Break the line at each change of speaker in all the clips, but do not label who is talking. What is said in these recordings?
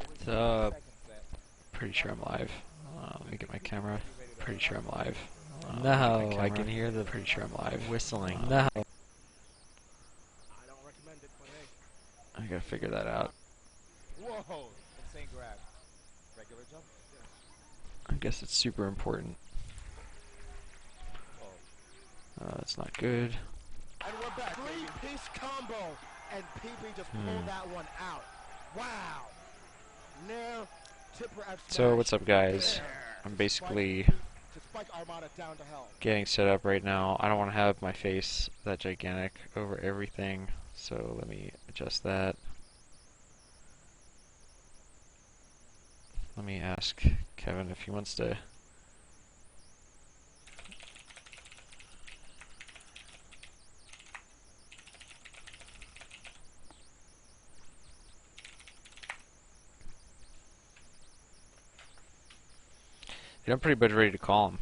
What's up? Pretty sure I'm live. Let me get my camera. Pretty sure I'm live.
No, I can hear the
Pretty sure I'm live.
whistling. No.
I gotta figure that out.
Whoa! Insane grab. Regular jump?
I guess it's super important. It's not good.
And we're back. Three-piece combo, and PeePee just pulled that one out. Wow. Nair, tipper F
So what's up, guys? I'm basically
to spike Armada down to hell.
getting set up right now. I don't want to have my face that gigantic over everything, so let me adjust that. Let me ask Kevin if he wants to. Yeah, I'm pretty much ready to call him.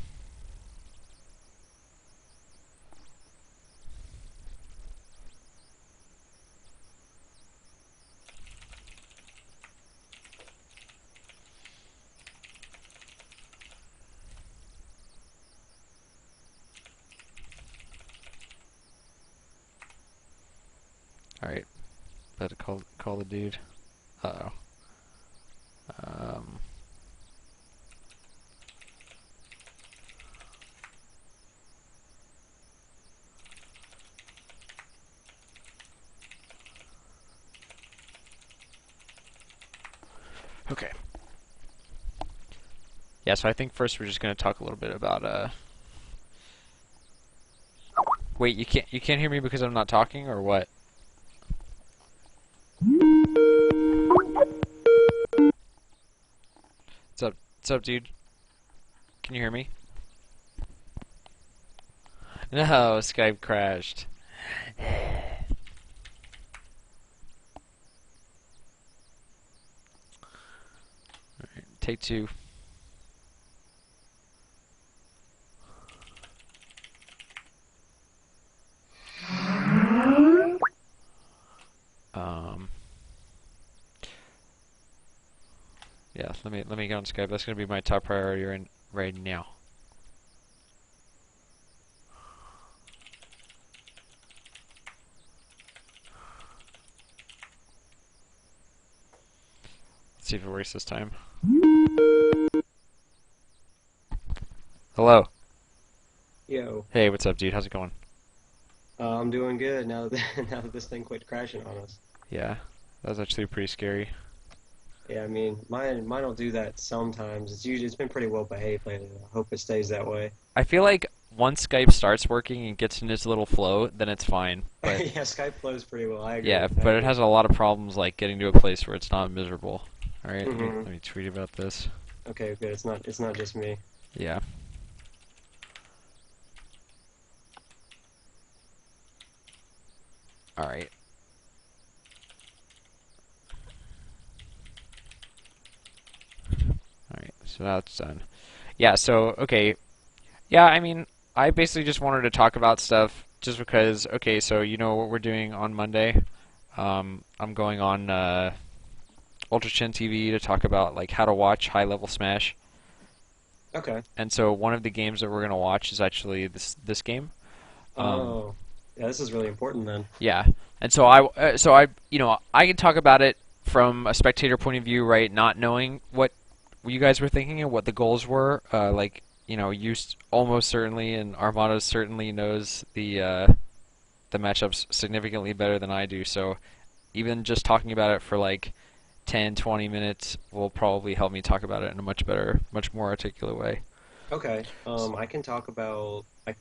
Alright, better call the dude. Uh-oh. Okay. Yeah, so I think first we're just gonna talk a little bit about Wait, you can't hear me because I'm not talking, or what? What's up, dude? Can you hear me? No, Skype crashed. Alright, take two. Yeah, let me get on Skype. That's gonna be my top priority right now. Let's see if it works this time. Hello.
Yo.
Hey, what's up, dude? How's it going?
I'm doing good now that now that this thing quit crashing on us.
Yeah, that was actually pretty scary.
Yeah, I mean, mine'll do that sometimes. It's been pretty well behaved lately. I hope it stays that way.
I feel like once Skype starts working and gets in its little flow, then it's fine. But
Yeah, Skype flows pretty well. I agree.
yeah,
with that.
but it has a lot of problems, like getting to a place where it's not miserable. All right,
Mhm.
let me tweet about this.
Okay, good. It's not just me.
Yeah. All right. Alright, so that's done. Yeah, so, okay. Yeah, I mean, I basically just wanted to talk about stuff just because, okay, so you know what we're doing on Monday? I'm going on Ultra Chin TV to talk about, like, how to watch high-level Smash.
Okay.
And so one of the games that we're going to watch is actually this game.
Oh, yeah. This is really important then.
Yeah, and so you know, I can talk about it from a spectator point of view, right? Not knowing what you guys were thinking and what the goals were. Like, you know, almost certainly, and Armada certainly knows the matchups significantly better than I do. So even just talking about it for like 10, 20 minutes will probably help me talk about it in a much better, much more articulate way.
Okay. I can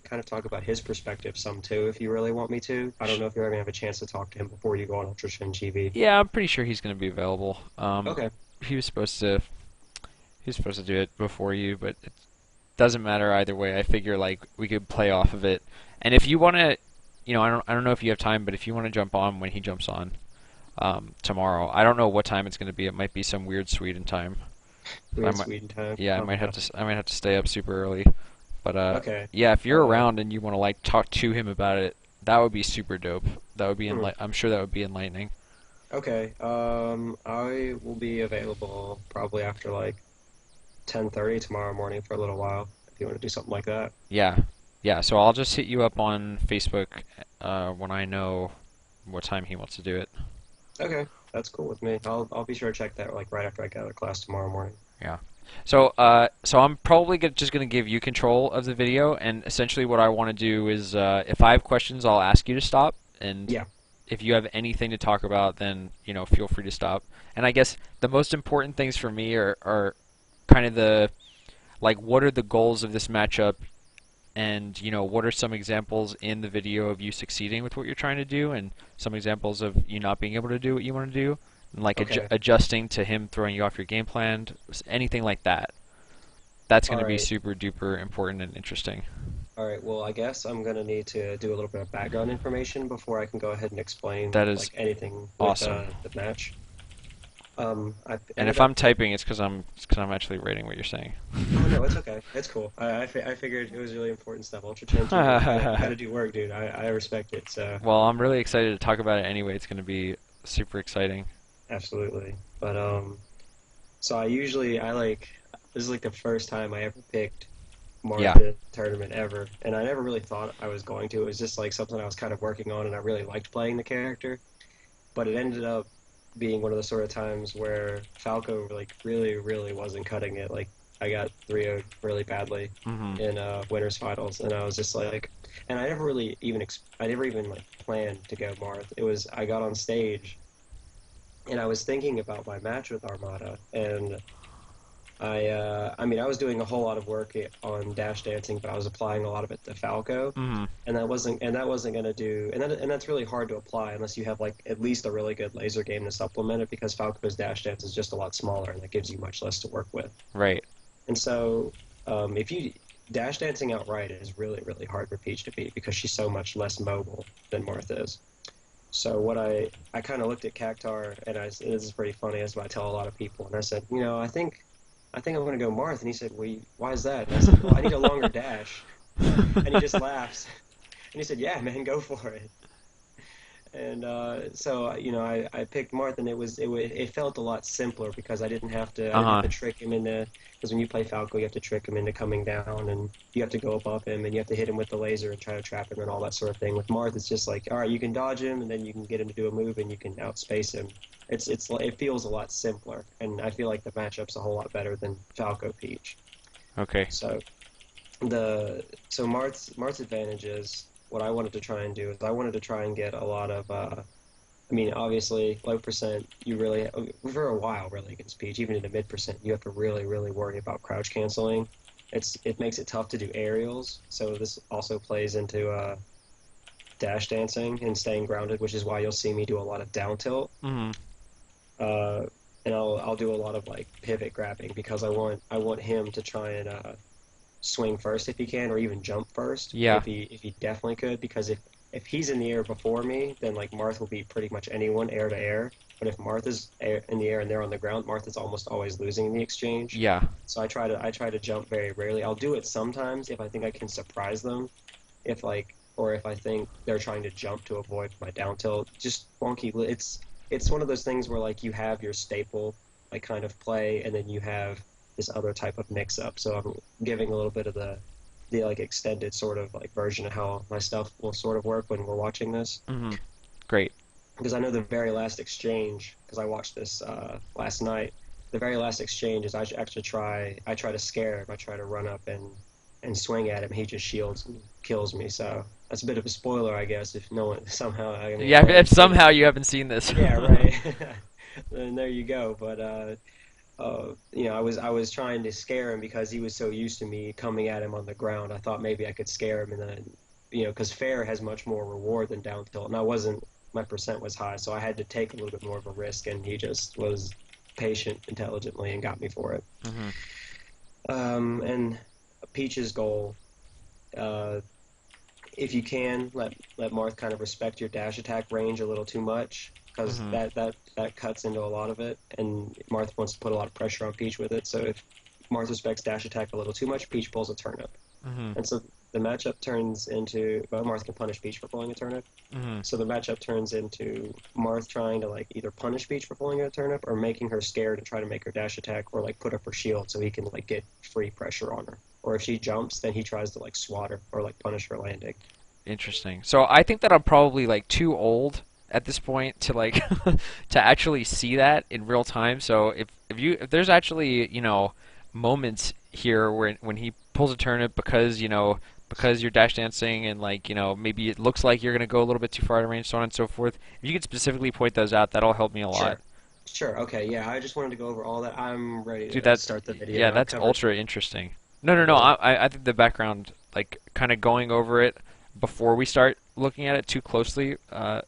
kind of talk about his perspective some too, if you really want me to. I don't know if you're ever gonna have a chance to talk to him before you go on Ultra Shin TV.
Yeah, I'm pretty sure he's going to be available.
Okay.
He was supposed to do it before you, but it doesn't matter either way. I figure like we could play off of it. And if you want to, you know, I don't know if you have time, but if you want to jump on when he jumps on tomorrow, I don't know what time it's going to be. It might be some weird Sweden time.
Weird Sweden time.
Yeah, I might have to stay up super early. But
Okay.
yeah, if you're around and you want to like talk to him about it, that would be super dope. That would be I'm sure that would be enlightening.
Okay. I will be available probably after like 10:30 tomorrow morning for a little while if you want to do something like that.
Yeah. Yeah, so I'll just hit you up on Facebook when I know what time he wants to do it.
Okay, that's cool with me. I'll be sure to check that like right after I get out of class tomorrow morning.
Yeah. So I'm probably just going to give you control of the video, and essentially what I want to do is, if I have questions, I'll ask you to stop, and
Yeah.
if you have anything to talk about, then feel free to stop. And I guess the most important things for me are kind of the like what are the goals of this matchup, and what are some examples in the video of you succeeding with what you're trying to do, and some examples of you not being able to do what you want to do, and like
Okay.
adjusting to him throwing you off your game plan, anything like that. That's going
All
to be
right.
super duper important and interesting.
All right. Well, I guess I'm gonna need to do a little bit of background information before I can go ahead and explain
That is
like anything with
awesome.
the match. I
And
ended
if
up.
I'm typing, it's because I'm actually writing what you're saying.
Oh no, it's okay. It's cool. I figured it was really important stuff. Ultra Chin, you gotta do work, dude. I respect it. So
Well, I'm really excited to talk about it anyway. It's going to be super exciting.
absolutely. But so I like this is like the first time I ever picked Marth
Yeah.
in a tournament ever, and I never really thought I was going to. It was just like something I was kind of working on, and I really liked playing the character. But it ended up being one of the sort of times where Falco like really, really wasn't cutting it. Like I got 3-0'd really badly
Mhm.
in winners finals, and I was just like, and I never really even I never even like planned to go Marth. It was I got on stage and I was thinking about my match with Armada, and I mean, I was doing a whole lot of work on dash dancing, but I was applying a lot of it to Falco,
Mhm.
and that wasn't gonna do, and that's really hard to apply unless you have like at least a really good laser game to supplement it, because Falco's dash dance is just a lot smaller, and that gives you much less to work with.
Right.
And so, if you dash dancing outright is really, really hard for Peach to beat because she's so much less mobile than Marth is. So what I kind of looked at Cactar, and this is pretty funny, as I tell a lot of people, and I said, I think I'm going to go Marth, and he said, well, why is that? And I said, well, I need a longer dash, and he just laughs, and he said, yeah, man, go for it. And so I picked Marth, and it felt a lot simpler because I didn't have
Uh-huh.
to trick him into, because when you play Falco you have to trick him into coming down, and you have to go above him, and you have to hit him with the laser and try to trap him and all that sort of thing. With Marth it's just like, all right, you can dodge him, and then you can get him to do a move, and you can outspace him. It feels a lot simpler, and I feel like the matchup's a whole lot better than Falco Peach.
Okay.
So Marth's advantage is, what I wanted to try and do is I wanted to try and get a lot of I mean, obviously, low percent, you really, for a while, really, against Peach, even in the mid percent, you have to really, really worry about crouch canceling. It makes it tough to do aerials, so this also plays into dash dancing and staying grounded, which is why you'll see me do a lot of down tilt,
Mhm.
uh, and I'll do a lot of like pivot grabbing because I want him to try and swing first if he can, or even jump first
Yeah.
if he definitely could. Because if he's in the air before me, then like Marth will beat pretty much anyone air to air. But if Marth is in the air and they're on the ground, Marth is almost always losing in the exchange.
Yeah.
So I try to jump very rarely. I'll do it sometimes if I think I can surprise them, if like or if I think they're trying to jump to avoid my down tilt. Just wonky. It's one of those things where like you have your staple like kind of play, and then you have this other type of mix up. So I'm giving a little bit of the like extended sort of like version of how my stuff will sort of work when we're watching this.
Mhm. Great.
Because I know the very last exchange, because I watched this last night. The very last exchange is I try to scare him. I try to run up and swing at him. He just shields and kills me. So that's a bit of a spoiler, I guess. If no one somehow, I mean,
Yeah,
no
if
one's seen
somehow
it.
you haven't seen this.
Yeah, right. Then there you go. But I was trying to scare him because he was so used to me coming at him on the ground. I thought maybe I could scare him, and then, because fair has much more reward than down tilt, and I wasn't. My percent was high, so I had to take a little bit more of a risk, and he just was patient intelligently and got me for it.
Mhm.
And Peach's goal, uh, if you can, let Marth kind of respect your dash attack range a little too much, because
Mhm.
that cuts into a lot of it, and Marth wants to put a lot of pressure on Peach with it. So if Marth respects dash attack a little too much, Peach pulls a turnip.
Mhm.
And so the matchup turns into, well, Marth can punish Peach for pulling a turnip.
Mm-hmm.
So the matchup turns into Marth trying to like either punish Peach for pulling a turnip or making her scared and try to make her dash attack or like put up her shield so he can like get free pressure on her. Or if she jumps, then he tries to like swat her or like punish her landing.
Interesting. So I think that I'm probably like too old at this point to like to actually see that in real time. So if there's actually, moments here where when he pulls a turnip because, because you're dash dancing and like, maybe it looks like you're going to go a little bit too far out of range, so on and so forth. If you could specifically point those out, that'll help me a lot.
Sure. Sure. Okay. Yeah. I just wanted to go over all that. I'm ready
Dude,
to start the video.
yeah,
I've
that's
covered.
ultra interesting. No. I think the background, like, kind of going over it before we start looking at it too closely.
Right.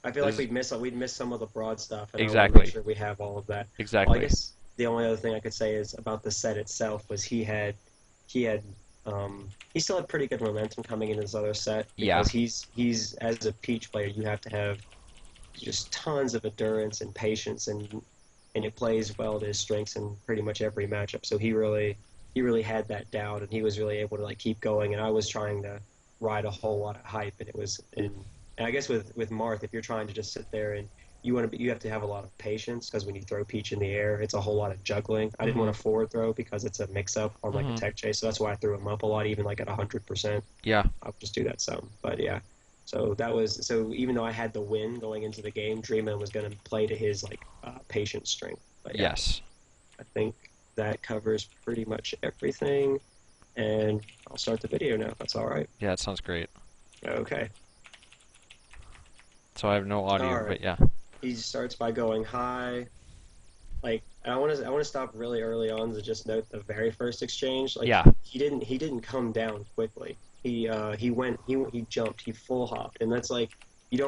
I feel like
There's-
we'd miss some of the broad stuff, and I want to
Exactly.
make sure we have all of that. Well, I
Exactly.
guess the only other thing I could say is about the set itself was he still had pretty good momentum coming into this other set
Yeah.
because he's as a Peach player you have to have just tons of endurance and patience and it plays well to his strengths in pretty much every matchup. So he really had that down and he was really able to like keep going and I was trying to ride a whole lot of hype and I guess with Marth if you're trying to just sit there and you have to have a lot of patience because when you throw Peach in the air, it's a whole lot of juggling. I didn't want to forward throw because it's a mix-up on like a tech chase, so that's why I threw him up a lot, even like at 100%.
Yeah.
I'll just do that some, but yeah. So even though I had the win going into the game, Dreamman was going to play to his like patient strength. But yeah,
Yes.
I think that covers pretty much everything, and I'll start the video now. If that's all right.
Yeah, that sounds great.
Okay.
So I have no audio,
All right.
but yeah.
He starts by going high. Like I want to stop really early on to just note the very first exchange. Like
Yeah.
he didn't come down quickly. He jumped, he full hopped, and that's like you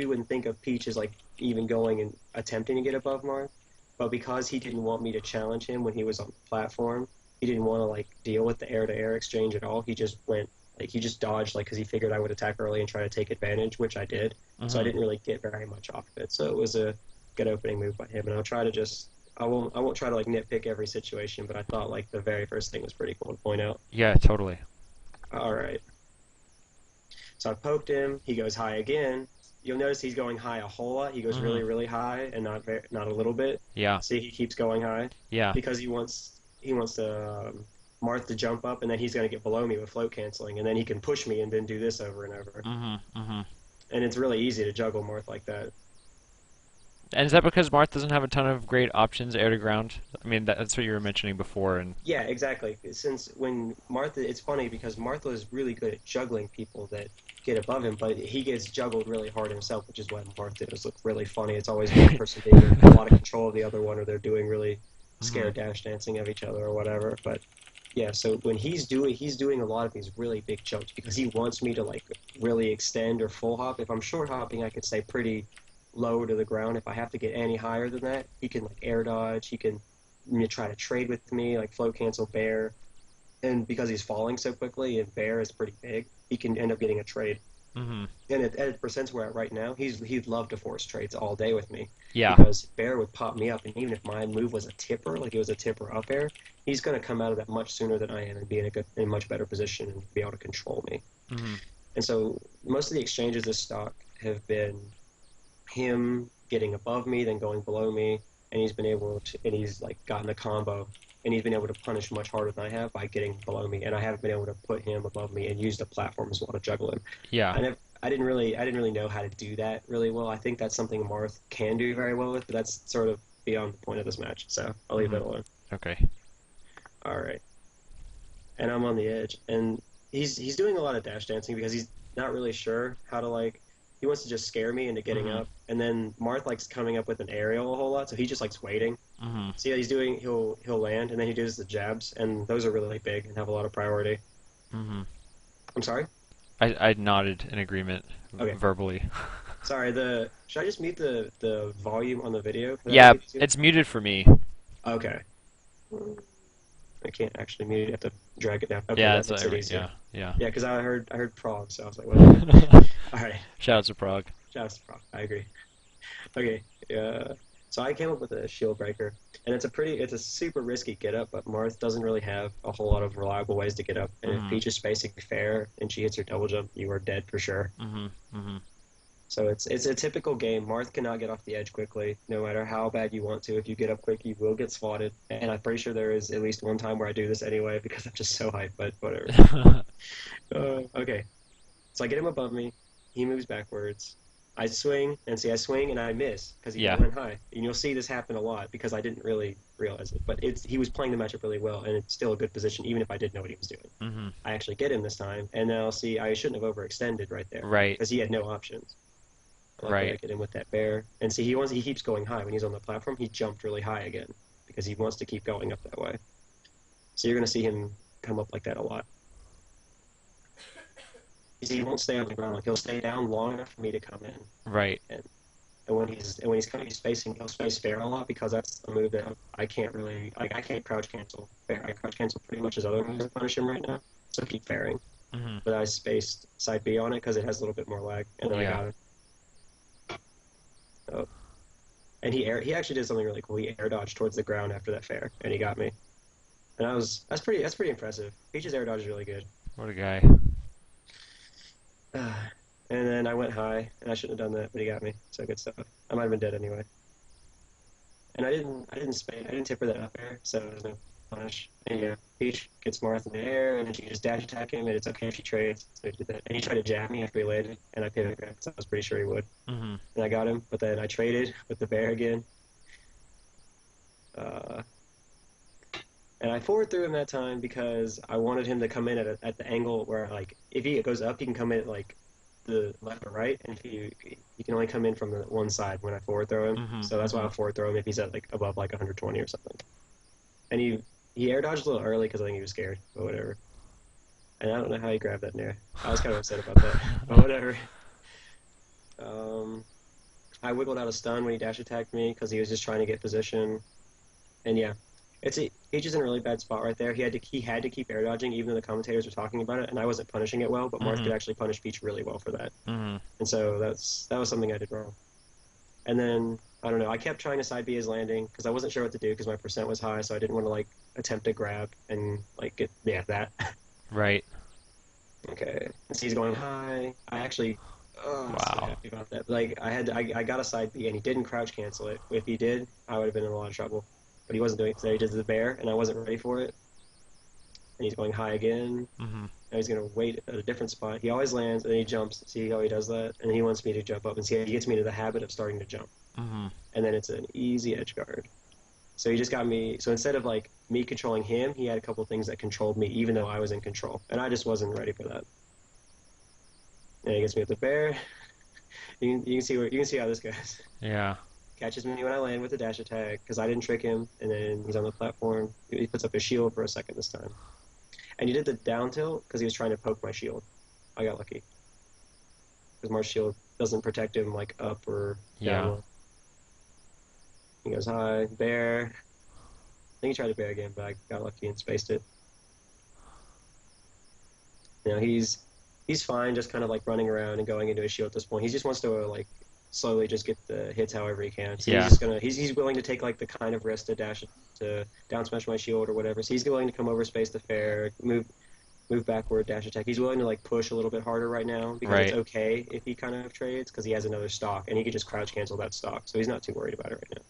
wouldn't think of Peach as like even going and attempting to get above Marth, but because he didn't want me to challenge him when he was on the platform, he didn't want to like deal with the air-to-air exchange at all. He just went like he just dodged like because he figured I would attack early and try to take advantage, which I did. So I didn't really get very much off of it. So it was a good opening move by him, and I won't try to like nitpick every situation, but I thought like the very first thing was pretty cool to point out.
Yeah, totally.
All right. So I poked him. He goes high again. You'll notice he's going high a whole lot. He goes really, really high and not a little bit.
Yeah.
See, he keeps going high
Yeah.
because he wants to Marth to jump up, and then he's going to get below me with float canceling, and then he can push me and then do this over and over. And it's really easy to juggle Marth like that.
And is that because Marth doesn't have a ton of great options air to ground? I mean, that's what you were mentioning before, and
Yeah, exactly. Since when Martha, it's funny because Martha is really good at juggling people that get above him, but he gets juggled really hard himself, which is why Martha does look really funny. It's always one person being in a lot of control of the other one, or they're doing really scared dash dancing of each other or whatever. But yeah, so when he's doing a lot of these really big jumps because he wants me to like really extend or full hop. If I'm short hopping, I could stay pretty low to the ground. If I have to get any higher than that, he can like air dodge. He can try to trade with me, like float cancel bear. And because he's falling so quickly and bear is pretty big, he can end up getting a trade. And at percents we're at right now, he'd love to force trades all day with me.
yeah.
Because bear would pop me up, and even if my move was a tipper, like it was a tipper up air, he's going to come out of that much sooner than I am and be in a much better position and be able to control me. And so most of the exchanges this stock have been him getting above me, then going below me, and he's like gotten a combo, and he's been able to punish much harder than I have by getting below me, and I haven't been able to put him above me and use the platform as well to juggle him.
Yeah.
I didn't really know how to do that really well. I think that's something Marth can do very well with, but that's sort of beyond the point of this match, so I'll leave that alone.
Okay.
All right. And I'm on the edge, and he's doing a lot of dash dancing because he's not really sure how to like. He wants to just scare me into getting up, and then Marth likes coming up with an aerial a whole lot, so he just likes waiting. See what he's doing? He'll land, and then he does the jabs, and those are really big and have a lot of priority. I'm sorry?
I nodded in agreement
Okay.
verbally.
Sorry, should I just mute the volume on the video?
Yeah, it's muted for me.
Okay. I can't actually mute it. I have to drag it down. Okay,
Yeah,
that makes it easier.
yeah.
Yeah, because I heard Prague, so I was like, what? All right.
Shout out to Prague.
Shout out to Prague. I agree. Okay. So I came up with a shield breaker, and it's a super risky get up, but Marth doesn't really have a whole lot of reliable ways to get up. And if Peach is spacing fair and she hits her double jump, you are dead for sure. So it's a typical game. Marth cannot get off the edge quickly, no matter how bad you want to. If you get up quick, you will get swatted. And I'm pretty sure there is at least one time where I do this anyway because I'm just so hyped, but whatever. Okay. So I get him above me. He moves backwards. I swing, and I swing and I miss because he went high. And you'll see this happen a lot because I didn't really realize it. But he was playing the matchup really well, and it's still a good position even if I didn't know what he was doing. I actually get him this time, and now see I shouldn't have overextended right there.
Right.
Because he had no options. I get him with that bear. And see, he keeps going high. When he's on the platform, he jumped really high again because he wants to keep going up that way. So you're going to see him come up like that a lot. You see, he won't stay on the ground. Like, he'll stay down long enough for me to come in.
Right.
And when he's coming, he's spacing. He'll space fair a lot because that's a move that I can't really I can't crouch cancel fair. I crouch cancel pretty much his other moves to punish him right now. So keep fairing. But I spaced side B on it because it has a little bit more lag, and then I got him. Oh. And he actually did something really cool. He air dodged towards the ground after that fair, and he got me. And that's pretty impressive. Peach's air dodge is really good.
What a guy.
And then I went high, and I shouldn't have done that, but he got me. So good stuff. I might have been dead anyway. And I didn't tip her that up air, so there's no punish. And yeah, Peach gets Marth in the air, and then she can just dash attack him, and it's okay if she trades. So he did that. And he tried to jab me after he landed, and I pivot grabbed because I was pretty sure he would. And I got him, but then I traded with the bear again. And I forward threw him that time because I wanted him to come in at the angle where, like, if he goes up, he can come in at, like, the left or right, and he can only come in from the one side when I forward throw him. So that's why I forward throw him if he's at, like, above, like, 120 or something. And he air dodged a little early because I think he was scared, but whatever. And I don't know how he grabbed that nair. I was kind of upset about that, but whatever. I wiggled out a stun when he dash attacked me because he was just trying to get position. And yeah, Peach is in a really bad spot right there. He had to keep air dodging even though the commentators were talking about it, and I wasn't punishing it well, but Marth could actually punish Peach really well for that. And so that was something I did wrong. And then, I don't know, I kept trying to side B his landing because I wasn't sure what to do because my percent was high, so I didn't want to, like, attempt to grab and, like, get, that.
Right.
Okay. So he's going high. I actually, I'm so happy about that. Like, I got a side B and he didn't crouch cancel it. If he did, I would have been in a lot of trouble. But he wasn't doing it, so he did the bear, and I wasn't ready for it. And he's going high again. Now he's going to wait at a different spot. He always lands, and then he jumps. See how he does that? And he wants me to jump up, and see, he gets me into the habit of starting to jump. And then it's an easy edge guard. So he just got me. So instead of, like, me controlling him, he had a couple things that controlled me, even though I was in control. And I just wasn't ready for that. And he gets me with the bear. You can see how this goes.
Yeah.
Catches me when I land with a dash attack because I didn't trick him, and then he's on the platform. He puts up his shield for a second this time. And he did the down tilt because he was trying to poke my shield. I got lucky. Because Marth's shield doesn't protect him, like, up or down. He goes high, bear. I think he tried to bear again, but I got lucky and spaced it. You know, he's fine, just kind of, like, running around and going into his shield at this point. He just wants to, like, slowly just get the hits however he can. So he's willing to take, like, the kind of risk to dash to down smash my shield or whatever. So he's willing to come over space the fair, move backward, dash attack. He's willing to, like, push a little bit harder right now because it's okay if he kind of trades because he has another stock and he could just crouch cancel that stock. So he's not too worried about it right now.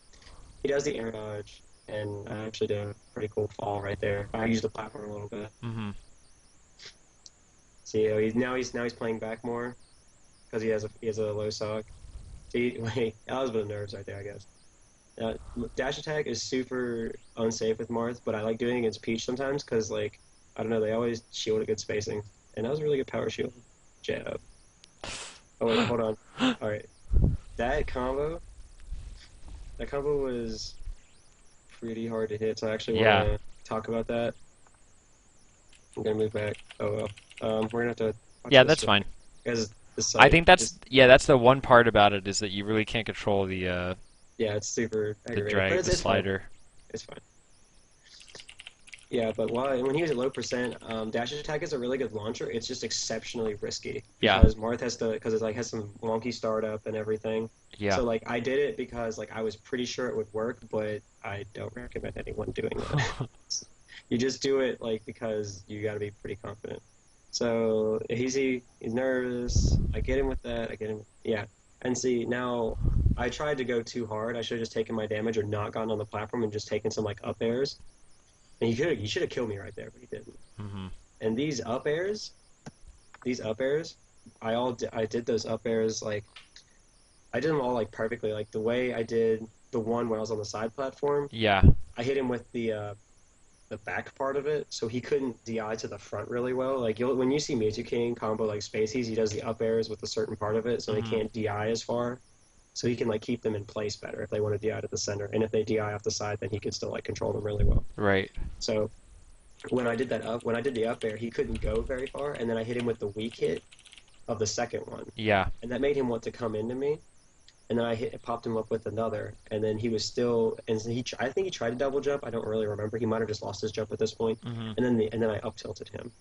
He does the air dodge, and I actually did a pretty cool fall right there. I used the platform a little bit. See, now he's playing back more because he has a low stock. Wait, that was a bit of nerves right there, I guess. Dash attack is super unsafe with Marth, but I like doing it against Peach sometimes because, like, I don't know, they always shield at good spacing. And that was a really good power shield. Jab. Oh, wait, hold on. Alright. That combo was pretty hard to hit, so I actually want to talk about that. I'm going to move back. Oh, well. We're going to have to...
Yeah, that's fine.
Because
I think that's the one part about it is that you really can't control the
it's super aggravating.
drag,
but
the slider.
It's fine. Yeah, but when he was at low percent, dash attack is a really good launcher. It's just exceptionally risky
Yeah.
because Marth because it like has some wonky startup and everything.
Yeah.
So like I did it because like I was pretty sure it would work, but I don't recommend anyone doing that. You just do it like because you got to be pretty confident. So he's nervous. I get him with that. I get him. Yeah. And see now, I tried to go too hard. I should have just taken my damage or not gotten on the platform and just taken some like up airs. And he should have killed me right there, but he didn't.
Mm-hmm.
And these up airs, I did those up airs like I did them all like perfectly. Like the way I did the one when I was on the side platform,
Yeah.
I hit him with the back part of it, so he couldn't DI to the front really well. Like when you see Mewtwo King combo like Spaceys, he does the up airs with a certain part of it, so they can't DI as far. So he can like keep them in place better if they want to DI to the center, and if they DI off the side, then he can still like control them really well.
Right.
So when I did the up air, he couldn't go very far, and then I hit him with the weak hit of the second one,
Yeah.
and that made him want to come into me. And then popped him up with another, and then he was still, and I think he tried to double jump. I don't really remember. He might have just lost his jump at this point.
Mm-hmm.
And then I up tilted him,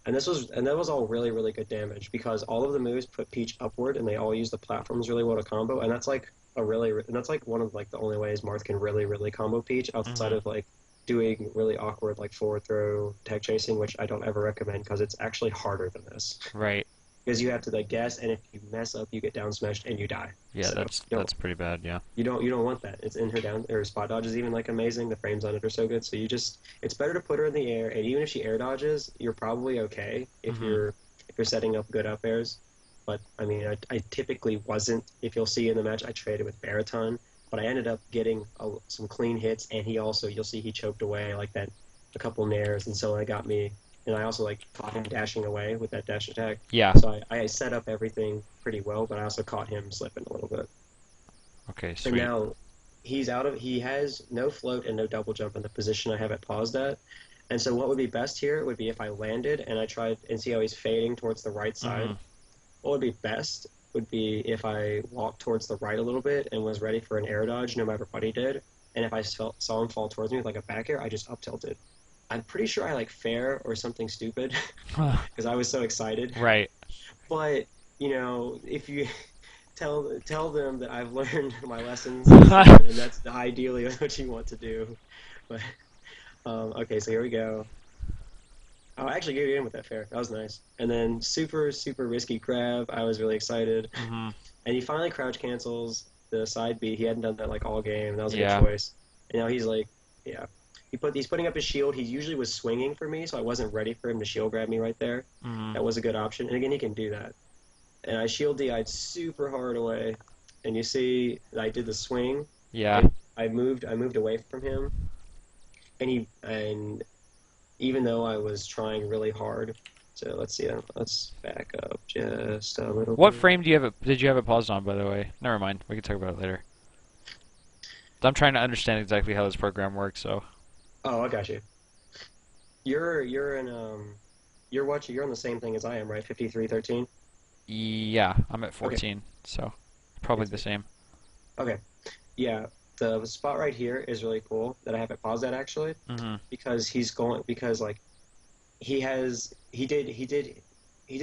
and that was all really really good damage because all of the moves put Peach upward, and they all use the platforms really well to combo, and that's like one of like the only ways Marth can really really combo Peach outside of like doing really awkward like forward throw tech chasing, which I don't ever recommend because it's actually harder than this.
Right.
Because you have to like guess, and if you mess up, you get down smashed and you die.
Yeah,
So,
that's pretty bad. Yeah.
you don't want that. It's in her spot dodge is even like amazing. The frames on it are so good. So it's better to put her in the air, and even if she air dodges, you're probably okay if you're setting up good up airs. But I mean, I typically wasn't. If you'll see in the match, I traded with Baraton, but I ended up getting some clean hits, and you'll see he choked away like that a couple nairs, and so it got me. And I also like caught him dashing away with that dash attack.
Yeah.
So I set up everything pretty well, but I also caught him slipping a little bit.
Okay.
So
Sweet.
now he has no float and no double jump in the position I have it paused at. And so what would be best here would be if I landed and I tried and see how he's fading towards the right side. What would be best would be if I walked towards the right a little bit and was ready for an air dodge no matter what he did. And if I saw him fall towards me with like a back air, I just up tilted. I'm pretty sure I like fair or something stupid because I was so excited.
Right.
But if you tell them that I've learned my lessons, and that's ideally what you want to do. But okay, so here we go. Oh, I actually gave in with that fair. That was nice. And then super super risky grab. I was really excited.
Mm-hmm.
And he finally crouch cancels the side B. He hadn't done that like all game. That was a
Yeah.
good choice. And now he's like, yeah. He's putting up his shield. He usually was swinging for me, so I wasn't ready for him to shield grab me right there.
Mm-hmm.
That was a good option. And again, he can do that. And I shield DI'd super hard away. And you see, I did the swing.
Yeah.
I moved away from him. And even though I was trying really hard, so let's see. Let's back up just a little.
What
bit.
frame did you have it paused on, by the way? Never mind. We can talk about it later. I'm trying to understand exactly how this program works. So.
Oh, I got you. You're on the same thing as I am, right? 5313.
Yeah, I'm at 14, so probably the same.
Okay. Yeah, the spot right here is really cool that I have it paused at actually, because he did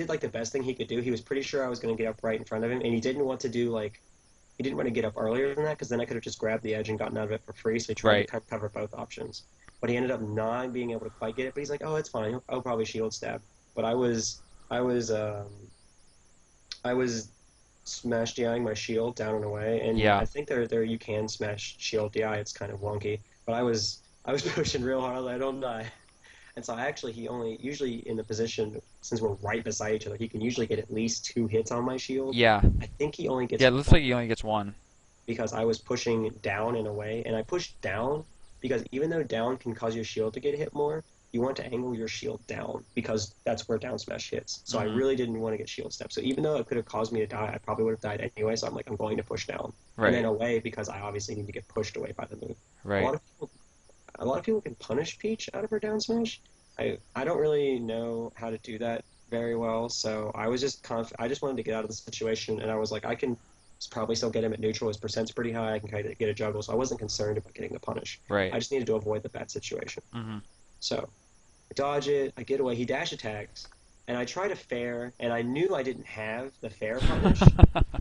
like the best thing he could do. He was pretty sure I was going to get up right in front of him, and he didn't want to get up earlier than that because then I could have just grabbed the edge and gotten out of it for free. So he tried to cover both options, but he ended up not being able to quite get it. But he's like, "Oh, it's fine. I'll probably shield stab." But I was smash DIing my shield down and away, and I think there you can smash shield DI. It's kind of wonky, but I was pushing real hard. I don't die. And so he only usually in the position, since we're right beside each other, he can usually get at least 2 hits on my shield.
Yeah.
I think he only gets.
Yeah, it looks like he only gets 1.
Because I was pushing down and away, and I pushed down because even though down can cause your shield to get hit more, you want to angle your shield down because that's where down smash hits. So I really didn't want to get shield step. So even though it could have caused me to die, I probably would have died anyway. So I'm going to push down.
Right.
And then away because I obviously need to get pushed away by the move.
Right.
A lot of people can punish Peach out of her down smash. I don't really know how to do that very well, so I was just I just wanted to get out of the situation, and I was like, I can probably still get him at neutral. His percent's pretty high. I can kind of get a juggle, so I wasn't concerned about getting the punish.
Right.
I just needed to avoid the bad situation. So I dodge it, I get away. He dash attacks, and I try to fair, and I knew I didn't have the fair punish.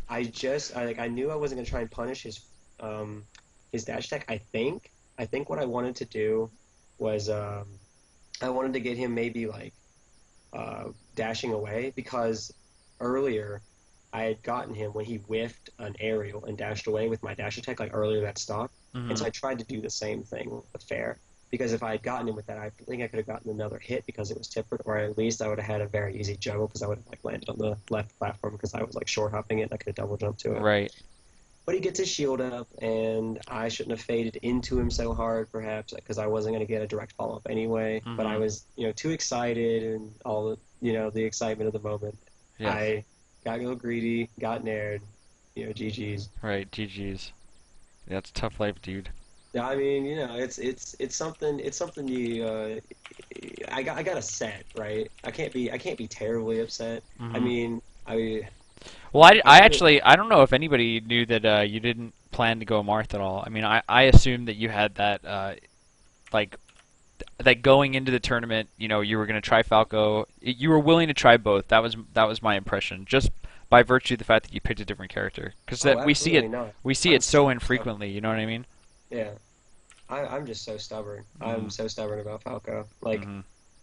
I knew I wasn't gonna try and punish his dash attack. I think what I wanted to do was I wanted to get him maybe like dashing away because earlier I had gotten him when he whiffed an aerial and dashed away with my dash attack like earlier that stock, and so
Hmm.
I tried to do the same thing with fair because if I had gotten him with that, I think I could have gotten another hit because it was tippered, or at least I would have had a very easy juggle because I would have like landed on the left platform because I was like short hopping it and I could have double jumped to it.
Right.
But he gets his shield up, and I shouldn't have faded into him so hard, perhaps, because I wasn't going to get a direct follow up anyway. But I
Hmm.
was, too excited and all the, the excitement of the moment.
Yes.
I got a little greedy, got nared, GG's.
Right. GG's. That's a tough life, dude.
Yeah, I mean, it's something you I got a set, right? I can't be terribly upset. I
Hmm.
mean,
Well,
I should have.
I don't know if anybody knew that you didn't plan to go Marth at all. I mean, I assumed that you had that like that going into the tournament, you were going to try Falco. You were willing to try both. That was my impression, just by virtue of the fact that you picked a different character. Because
Oh,
that
absolutely not.
we see
I'm
it so
so stubborn.
infrequently. You know what I mean?
Yeah. I'm just so stubborn. I'm
Hmm.
so stubborn about Falco. Like,
Hmm.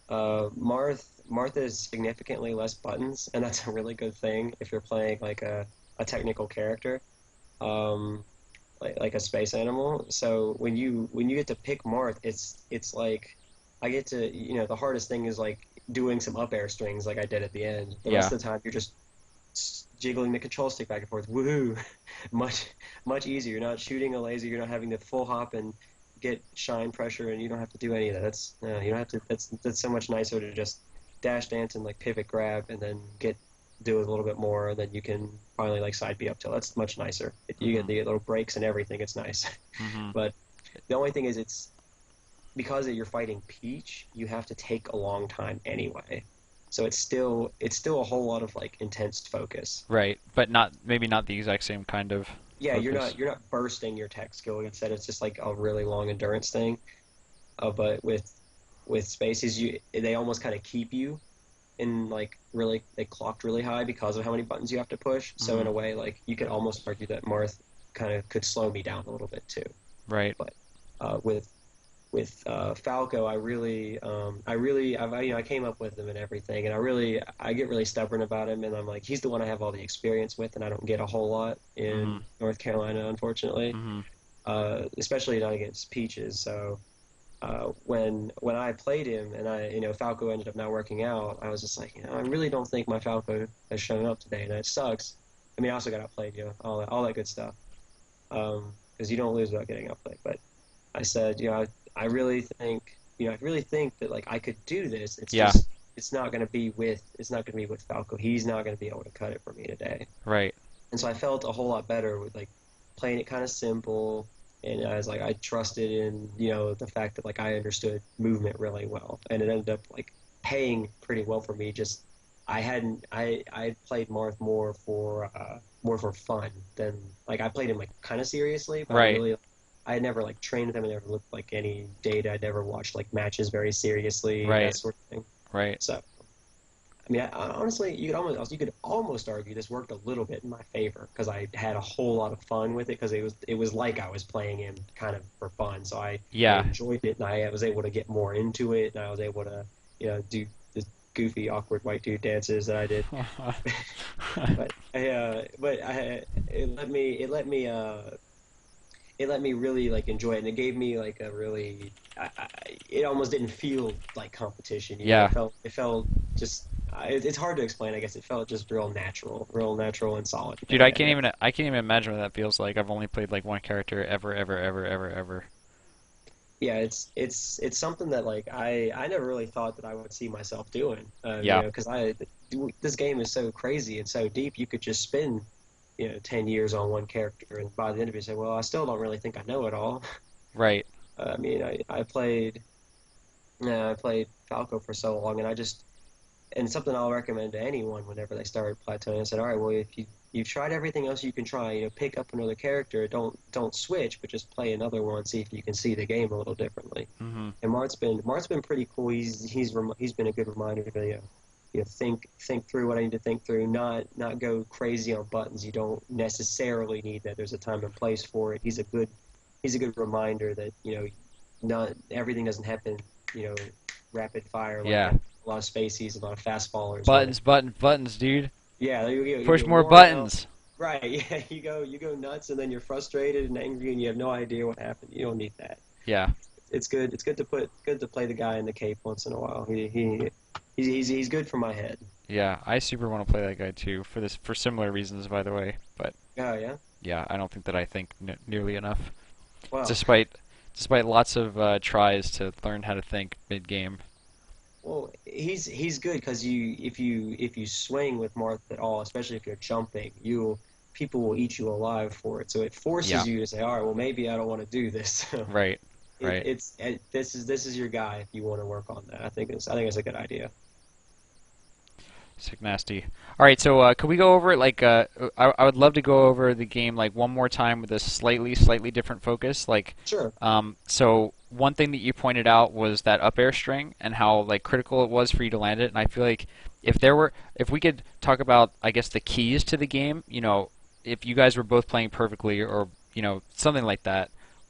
Marth is significantly less buttons, and that's a really good thing if you're playing like a technical character, um, like a space animal. So when you get to pick Marth, it's like I get to, the hardest thing is like doing some up air strings like I did at the end. The
Yeah.
rest of the time you're just jiggling the control stick back and forth. Woohoo! Much much easier. You're not shooting a laser. You're not having to full hop and get shine pressure, and you don't have to do any of that. That's no, you don't have to. That's so much nicer to just dash dance and like pivot grab, and then do a little bit more, and then you can finally like side B up till. That's much nicer. You get
Hmm.
the little breaks and everything. It's nice,
Hmm.
but the only thing is it's because you're fighting Peach, you have to take a long time anyway. So it's still a whole lot of like intense focus.
Right. But not maybe not the exact same kind of
Yeah, you're
focus.
not you're not bursting your tech skill. Instead, it's just like a really long endurance thing. But with spaces, they almost kind of keep you in like really they clocked really high because of how many buttons you have to push. So
Hmm.
in a way, like you could almost argue that Marth kind of could slow me down a little bit too.
Right.
But with Falco, I came up with him and everything, and I get really stubborn about him, and I'm like, he's the one I have all the experience with, and I don't get a whole lot
Hmm.
in North Carolina, unfortunately,
Hmm.
especially not against Peaches. So when I played him and Falco ended up not working out, I was just like, I really don't think my Falco has shown up today, and it sucks. I mean, I also got outplayed, all that good stuff, because you don't lose without getting outplayed. But I said, I really think that like I could do this. It's
Yeah.
just it's not gonna be with Falco. He's not gonna be able to cut it for me today.
Right.
And so I felt a whole lot better with like playing it kind of simple. And I was like, I trusted in, the fact that like I understood movement really well, and it ended up like paying pretty well for me. Just I played Marth more for fun than like I played him like kind of seriously, but
Right.
I had never like trained with him. I never looked like any data. I never watched like matches very seriously, that
Right.
sort of thing.
Right.
So I mean, honestly, you could almost argue this worked a little bit in my favor because I had a whole lot of fun with it because it was like I was playing him kind of for fun. So I
Yeah.
enjoyed it and I was able to get more into it and I was able to do the goofy awkward white dude dances that I did. But it let me really like enjoy it, and it gave me like a really it almost didn't feel like competition.
Yeah.
It felt just it's hard to explain. I guess it felt just real natural and solid.
Dude,
I guess.
I can't even imagine what that feels like. I've only played like one character ever, ever, ever, ever, ever.
Yeah, it's something that like I never really thought that I would see myself doing.
Yeah.
Because this game is so crazy and so deep. You could just spend 10 years on one character, and by the end of it, you say, well, I still don't really think I know it all.
Right.
I mean, I played. Yeah, I played Falco for so long, and something I'll recommend to anyone whenever they start plateauing. I said, all right, well, if you you've tried everything else you can try. You know, pick up another character. Don't switch, but just play another one. See if you can see the game a little differently.
Mm-hmm.
And Marth's been pretty cool. He's been a good reminder to think through what I need to think through. Not go crazy on buttons. You don't necessarily need that. There's a time and place for it. He's a good reminder that not everything doesn't happen rapid fire like
Yeah.
that. A lot of spacies, a lot of fast fallers.
Buttons, buttons, buttons, dude.
Yeah, you
Push
get
more
worn out.
buttons.
Right, yeah, you go nuts and then you're frustrated and angry and you have no idea what happened. You don't need that.
Yeah.
It's good to play the guy in the cape once in a while. He's good for my head.
Yeah, I super want to play that guy too for similar reasons, by the way. But
Oh yeah.
yeah, I don't think that I think nearly enough,
Wow.
despite lots of tries to learn how to think mid game.
Well, he's good because if you swing with Marth at all, especially if you're jumping, people will eat you alive for it. So it forces
Yeah.
you to say, all right, well maybe I don't want to do this.
Right. Right.
This is your guy if you want to work on that. I think it's a good idea.
Sick nasty. All right, so could we go over it? Like, I would love to go over the game like one more time with a slightly different focus. Like,
Sure.
so one thing that you pointed out was that up air string and how like critical it was for you to land it. And I feel like if we could talk about, I guess, the keys to the game. If you guys were both playing perfectly, or something like that.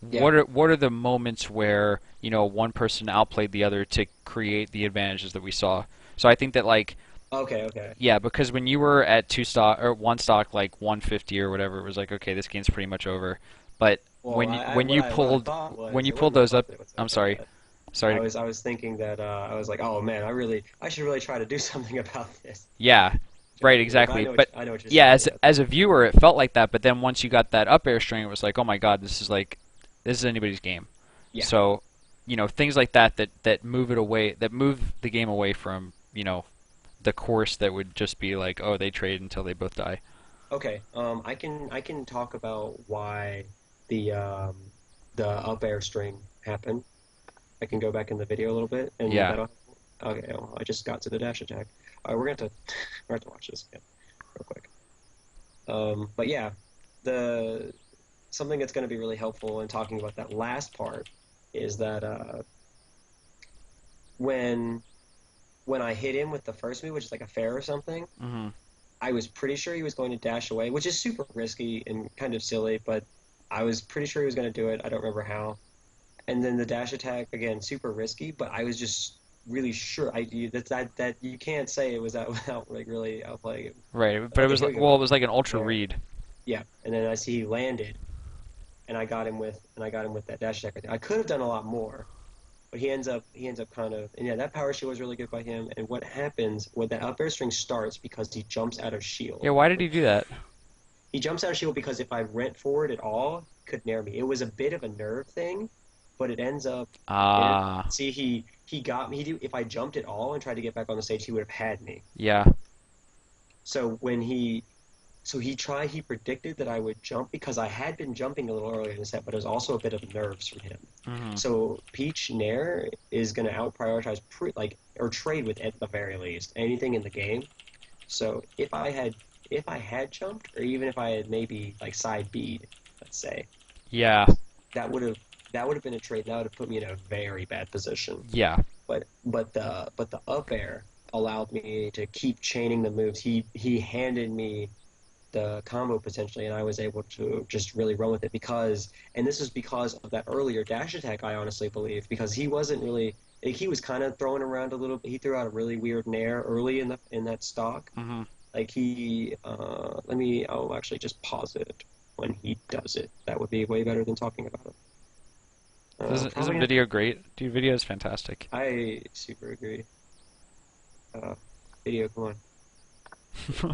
Yeah.
What are the moments where one person outplayed the other to create the advantages that we saw? So I think that like.
Okay.
Yeah, because when you were at two stock or one stock like 150 or whatever, it was like, okay, this game's pretty much over. But
Well,
when you pulled those up, I'm sorry.
I was thinking that I was like, oh man, I should really try to do something about this.
Yeah, right, exactly. But
I know what you're
yeah,
saying.
as a viewer, it felt like that. But then once you got that up air string, it was like, oh my god, this is anybody's game.
Yeah.
So, things like that move it away, that move the game away from the course that would just be like, oh, they trade until they both die.
Okay. I can talk about why the up air string happened. I can go back in the video a little bit and
Yeah.
Okay. Well, I just got to the dash attack. All right, we're going to watch this again real quick. But yeah, something that's going to be really helpful in talking about that last part is that when I hit him with the first move, which is like a fair or something,
Mm-hmm.
I was pretty sure he was going to dash away, which is super risky and kind of silly, but I was pretty sure he was going to do it. I don't remember how. And then the dash attack, again, super risky, but I was just really sure. That you can't say it was that without like really outplaying him.
Right, but it was
here we
like,
go.
well, it was like an ultra
Yeah.
read.
Yeah, and then I see he landed, and I got him with that dash attack. I could have done a lot more, but he ends up kind of, and yeah, that power shield was really good by him. And what happens when that up air string starts because he jumps out of shield.
Yeah, why did he do that?
He jumps out of shield because if I went forward at all, he could nair me. It was a bit of a nerve thing, but it ends up. See, he got me. If I jumped at all and tried to get back on the stage, he would have had me.
Yeah.
So he predicted that I would jump because I had been jumping a little earlier in the set, but it was also a bit of nerves from him.
Mm-hmm.
So Peach Nair is going to out-prioritize or trade with at the very least anything in the game. So if I had jumped, or even if I had maybe like side bead, let's say,
Yeah.
that would have been a trade. That would have put me in a very bad position.
Yeah.
But the up air allowed me to keep chaining the moves. He handed me the combo potentially, and I was able to just really run with it and this is because of that earlier dash attack, I honestly believe, because he wasn't really, he was kind of throwing around a little bit. He threw out a really weird nair early in that stock.
Mm-hmm.
Like I'll actually just pause it when he does it. That would be way better than talking about it.
Isn't video great? Dude, video is fantastic.
I super agree. Video, come on.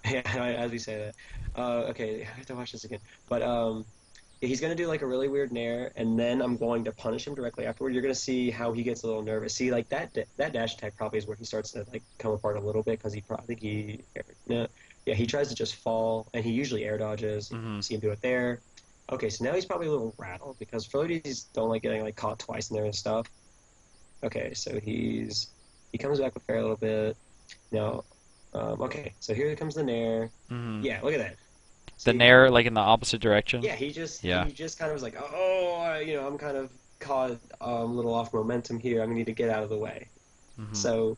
Yeah, as we say that. Okay, I have to watch this again. But he's going to do like a really weird nair, and then I'm going to punish him directly afterward. You're going to see how he gets a little nervous. See, like that dash attack probably is where he starts to like come apart a little bit because he tries to just fall, and he usually air dodges.
Mm-hmm.
You see him do it there. Okay, so now he's probably a little rattled because Floaties don't like getting like caught twice in there and stuff. Okay, so he comes back with fair a little bit. Now, Okay, so here comes the nair.
Mm-hmm.
Yeah, look at that.
The
See,
nair, like in the opposite direction.
yeah, he just
Yeah.
he just kind of was like, oh, I'm kind of caught a little off momentum here. I'm gonna need to get out of the way.
Mm-hmm.
So,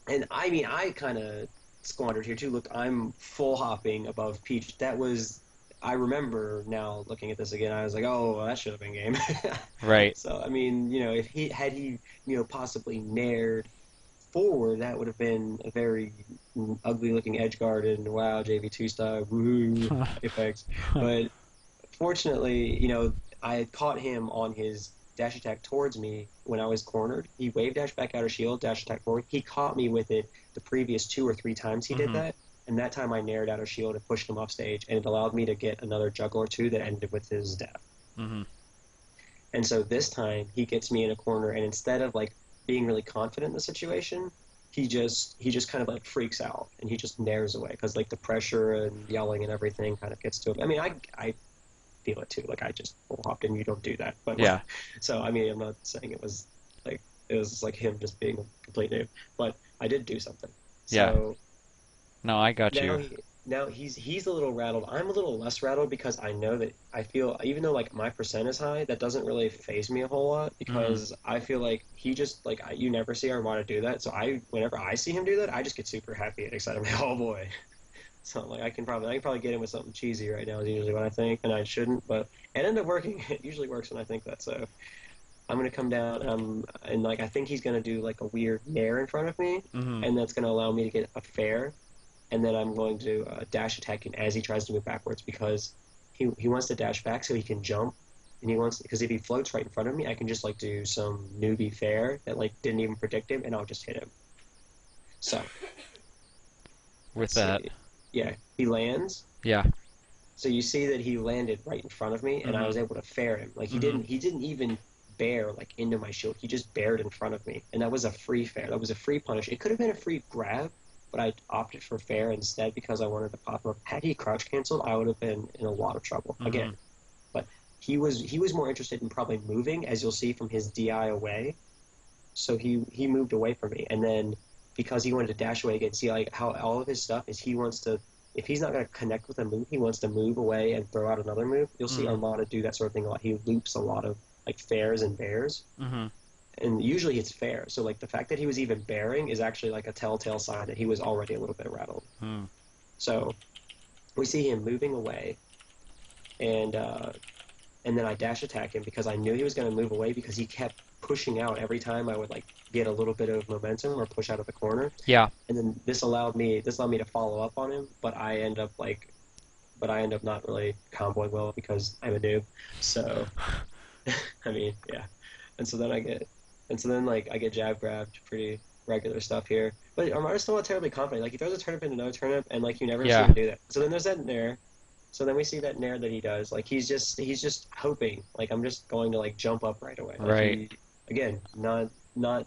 and I mean, I kind of squandered here too. Look, I'm full hopping above Peach. I remember now looking at this again. I was like, oh, that should have been game.
Right.
So, I mean, if he possibly nared forward, that would have been a very ugly looking edge guard and wow, JV2 style, woo, Apex. But fortunately, I had caught him on his dash attack towards me when I was cornered. He wave dash back out of shield, dash attack forward. He caught me with it the previous 2 or 3 times he did
Mm-hmm.
that. And that time I nared out of shield and pushed him off stage, and it allowed me to get another juggle or two that ended with his death.
Mm-hmm.
And so this time he gets me in a corner, and instead of like being really confident in the situation, he just kind of like freaks out and he just nares away because like the pressure and yelling and everything kind of gets to him. I mean, I feel it too. Like I just full hopped and you don't do that. But
Yeah.
so I mean, I'm not saying it was like him just being a complete noob, but I did do something.
Yeah.
So
No, I got
now
you.
he's a little rattled. I'm a little less rattled because I know that I feel even though like my percent is high, that doesn't really phase me a whole lot because I feel like he just like you never see Armada do that. So whenever I see him do that, I just get super happy and excited. I'm like, oh boy. So like I can probably get him with something cheesy right now is usually what I think, and I shouldn't, but it ended up working. It usually works when I think that. So I'm gonna come down and like I think he's gonna do like a weird nair in front of me,
Mm-hmm.
and that's gonna allow me to get a fair, and then I'm going to dash attack him as he tries to move backwards because he wants to dash back so he can jump, and because if he floats right in front of me, I can just like do some newbie fair that like didn't even predict him, and I'll just hit him. So
With
let's
that.
see. Yeah, he lands.
Yeah.
So you see that he landed right in front of me, and I was able to fair him. Like he didn't even bear like into my shield. He just bared in front of me, and that was a free fair. That was a free punish. It could have been a free grab, but I opted for fair instead because I wanted to pop him up. Had he crouch canceled, I would have been in a lot of trouble again. But he was more interested in probably moving, as you'll see from his DI away. So he moved away from me, and then because he wanted to dash away again, see like how all of his stuff is he wants to. If he's not going to connect with a move, he wants to move away and throw out another move. You'll see Armada do that sort of thing a lot. He loops a lot of like fairs and bears,
Mm-hmm.
and usually it's fair. So like the fact that he was even bearing is actually like a telltale sign that he was already a little bit rattled.
Mm.
So we see him moving away, and then I dash attack him because I knew he was going to move away because he kept pushing out every time I would like get a little bit of momentum or push out of the corner.
Yeah.
And then this allowed me to follow up on him, but I end up not really comboing well because I'm a noob. So I mean, yeah. And so then I get jab grabbed, pretty regular stuff here. But Armada's still not terribly confident. Like he throws a turnip into another turnip, and like you never see
Yeah.
him do that. So then there's that nair. So then we see that nair that he does. Like he's just hoping. Like I'm just going to like jump up right away. Like,
Right.
Again, not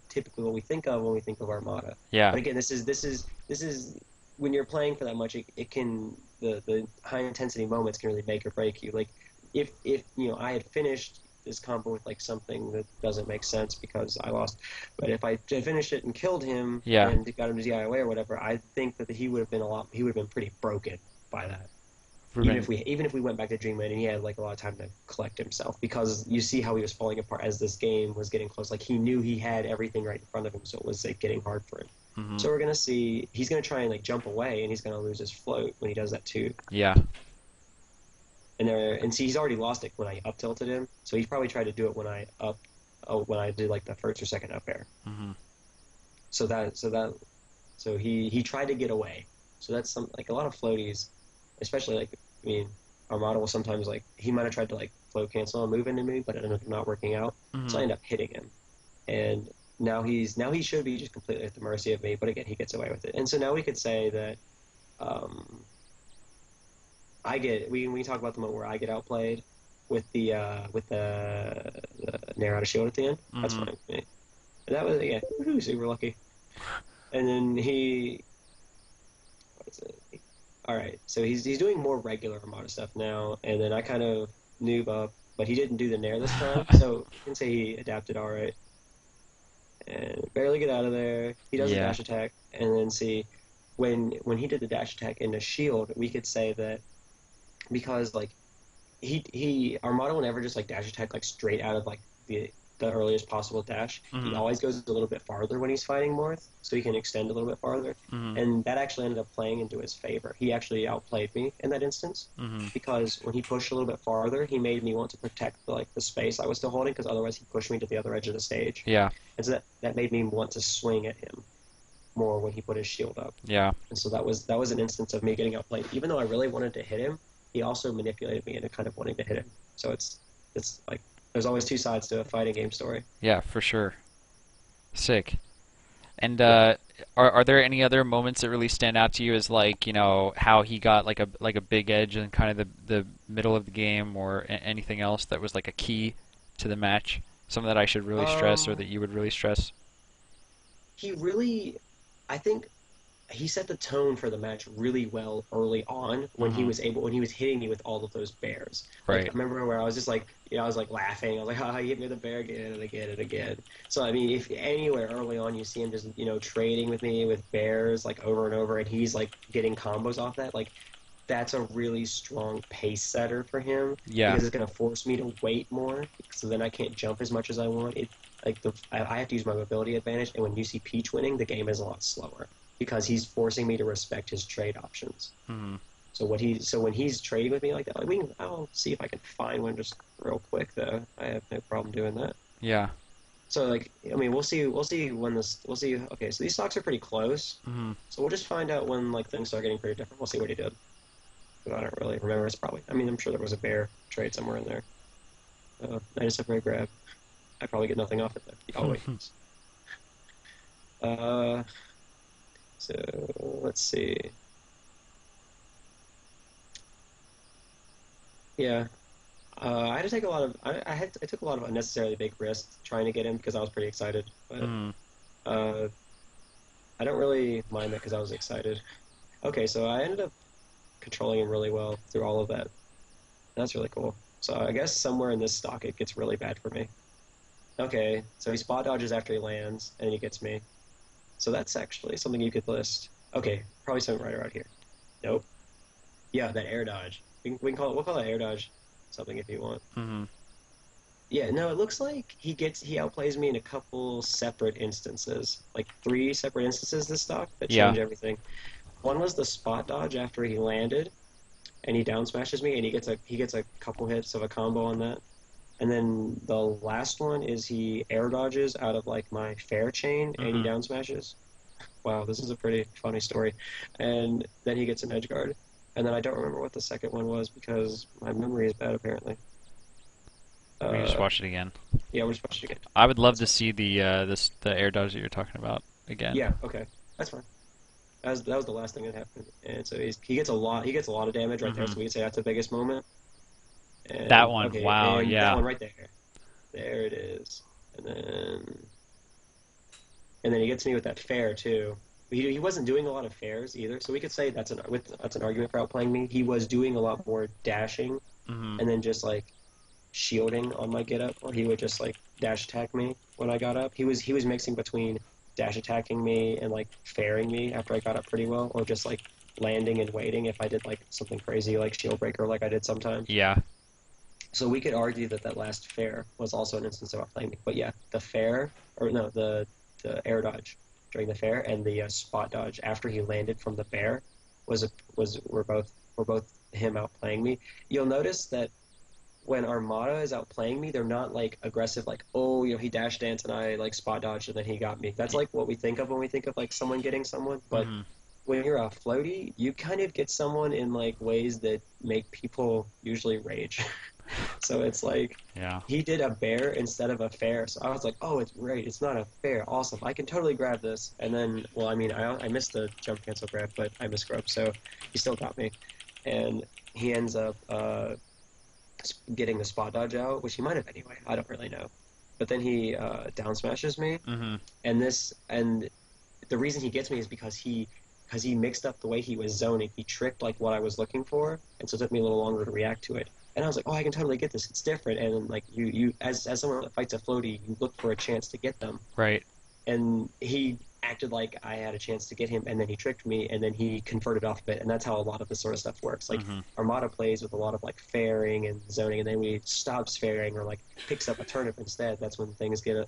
typically what we think of when we think of Armada.
Yeah.
But again, this is when you're playing for that much, it can the high intensity moments can really make or break you. Like if I had finished this combo with like something that doesn't make sense because I lost, but if I finished it and killed him
Yeah.
and got him to DIY or whatever, I think that he would have been pretty broken by that. Even if we went back to Dreamland and he had like a lot of time to collect himself, because you see how he was falling apart as this game was getting close. Like he knew he had everything right in front of him, so it was like getting hard for him.
Mm-hmm.
So we're gonna see he's gonna try and like jump away, and he's gonna lose his float when he does that too.
Yeah.
And see he's already lost it when I up tilted him, so he probably tried to do it when I did like the first or second up air.
Mm-hmm.
So he tried to get away. So that's like a lot of floaties, especially like Armada will sometimes like he might have tried to like float cancel and move into me, but it ended up not working out.
Mm-hmm.
So I end up hitting him, and now he should be just completely at the mercy of me. But again, he gets away with it, and so now we could say that we talk about the moment where I get outplayed with the nair out of shield at the end.
Mm-hmm.
That's fine with me. And that was super lucky. And then what is it? All right, so he's doing more regular Armada stuff now, and then I kind of noob up, but he didn't do the nair this time, so you can say he adapted all right. And barely get out of there. He does a dash attack, and then see when he did the dash attack into shield, we could say that because like he Armada will never just like dash attack like straight out of like the earliest possible dash. He always goes a little bit farther when he's fighting Marth, so he can extend a little bit farther. And that actually ended up playing into his favor. He actually outplayed me in that instance because when he pushed a little bit farther, he made me want to protect the space I was still holding because otherwise he pushed me to the other edge of the stage.
Yeah.
And so that made me want to swing at him more when he put his shield up.
Yeah.
And so that was an instance of me getting outplayed. Even though I really wanted to hit him, he also manipulated me into kind of wanting to hit him. So it's like there's always two sides to a fighting game story.
Yeah, for sure. Sick. And are there any other moments that really stand out to you as like, you know, how he got like a big edge in kind of the middle of the game, or anything else that was like a key to the match? Something that I should really stress, or that you would really stress?
He really, I think he set the tone for the match really well early on when he was hitting me with all of those bears.
Right.
Like, I remember where I was just like, you know, I was like laughing. I was like, "Ha, he hit me with a bear again and again and again." So I mean, if anywhere early on you see him just, you know, trading with me with bears like over and over, and he's like getting combos off that, like that's a really strong pace setter for him.
Yeah.
Because it's gonna force me to wait more, so then I can't jump as much as I want. I have to use my mobility advantage, and when you see Peach winning, the game is a lot slower because he's forcing me to respect his trade options. So when he's trading with me like that, like I'll see if I can find one just real quick though. I have no problem doing that.
Yeah.
So like, I mean, we'll see when we'll see. Okay, so these stocks are pretty close. So we'll just find out when like things start getting pretty different. We'll see what he did. But I don't really remember. It's probably. I mean, I'm sure there was a bear trade somewhere in there. I just separate grab. I probably get nothing off it though. Always. So let's see. Yeah, I had to take a lot of. I took a lot of unnecessarily big risks trying to get him because I was pretty excited. But I don't really mind that because I was excited. Okay, so I ended up controlling him really well through all of that. That's really cool. So I guess somewhere in this stock it gets really bad for me. Okay, so he spot dodges after he lands, and he gets me. So that's actually something you could list. Okay, probably something right around here. Nope. Yeah, that air dodge. We'll call that air dodge something if you want. Yeah, no, it looks like he outplays me in a couple separate instances, like 3 separate instances this stock that change everything. One was the spot dodge after he landed, and he down smashes me, and he gets a couple hits of a combo on that. And then the last one is he air dodges out of like my fair chain, and he down smashes. Wow, this is a pretty funny story. And then he gets an edge guard. And then I don't remember what the second one was because my memory is bad apparently.
We just watch it again.
Yeah, we'll just watch it again.
I would love to see the air dodge that you're talking about again.
Yeah, okay, that's fine. That was the last thing that happened, and so he gets a lot of damage right there. So we could say that's the biggest moment. And,
that one,
okay,
wow,
and
yeah.
That one right there. There it is. And then he gets me with that fair too. He wasn't doing a lot of fairs either, so we could say that's an argument for outplaying me. He was doing a lot more dashing, and then just like shielding on my get up, or he would just like dash attack me when I got up. He was mixing between dash attacking me and like fairing me after I got up pretty well, or just like landing and waiting if I did like something crazy like shield breaker like I did sometimes.
Yeah.
So we could argue that last fair was also an instance of outplaying me. But yeah, the air dodge during the fair and the spot dodge after he landed from the bear were both him outplaying me. You'll notice that when Armada is outplaying me, they're not like aggressive, like, oh, you know, he dash danced and I like spot dodged and then he got me. That's like what we think of when we think of like someone getting someone. But when you're a floaty, you kind of get someone in like ways that make people usually rage. So it's like, he did a bear instead of a fair. So I was like, oh, it's great. It's not a fair. Awesome. I can totally grab this. And then, well, I mean, I missed the jump cancel grab, but I missed grab. So he still got me. And he ends up getting the spot dodge out, which he might have anyway. I don't really know. But then he down smashes me. And the reason he gets me is because he mixed up the way he was zoning. He tricked like what I was looking for. And so it took me a little longer to react to it. And I was like, oh, I can totally get this. It's different. And like you as someone that fights a floaty, you look for a chance to get them.
Right.
And he acted like I had a chance to get him, and then he tricked me, and then he converted off of it, and that's how a lot of this sort of stuff works. Like
Mhm.
Armada plays with a lot of like fairing and zoning, and then when he stops fairing or like picks up a turnip instead, that's when things get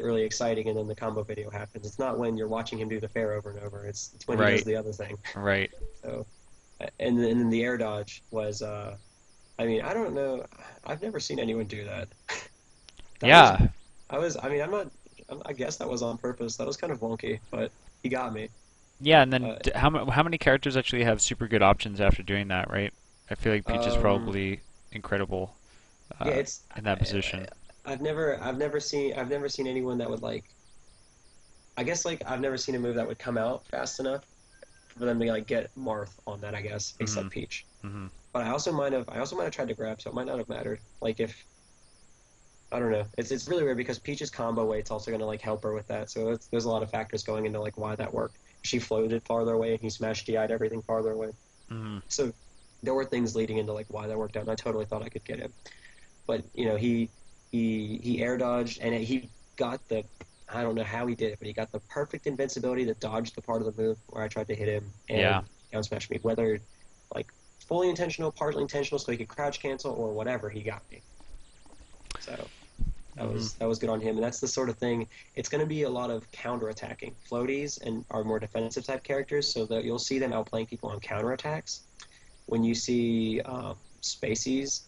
really exciting, and then the combo video happens. It's not when you're watching him do the fair over and over. It's when he does
Right.
the other thing.
Right.
So, and then the air dodge was, I mean, I don't know, I've never seen anyone do that. That was,
Yeah.
I mean, I guess that was on purpose. That was kind of wonky, but he got me.
Yeah, and then
Uh,
how many characters actually have super good options after doing that, right? I feel like Peach is
um,
probably incredible
yeah,
uh, in that position.
I've never seen anyone that would like. I guess like I've never seen a move that would come out fast enough for them to like get Marth on that. I guess
Mhm.
except Peach.
Mhm.
But I also might have tried to grab, so it might not have mattered. Like if I don't know, it's really weird because Peach's combo weight's also gonna like help her with that. So there's a lot of factors going into like why that worked. She floated farther away and he smashed DI'd everything farther away.
Mhm.
So there were things leading into like why that worked out, and I totally thought I could get him. But you know he air dodged and he got the I don't know how he did it, but he got the perfect invincibility to dodge the part of the move where I tried to hit him
Yeah.
and down smash me, whether like fully intentional, partly intentional, so he could crouch cancel or whatever. He got me. So
Mhm.
that was good on him, and that's the sort of thing. It's going to be a lot of counter attacking. Floaties and are more defensive type characters, so that you'll see them outplaying people on counter attacks. When you see Spaceys,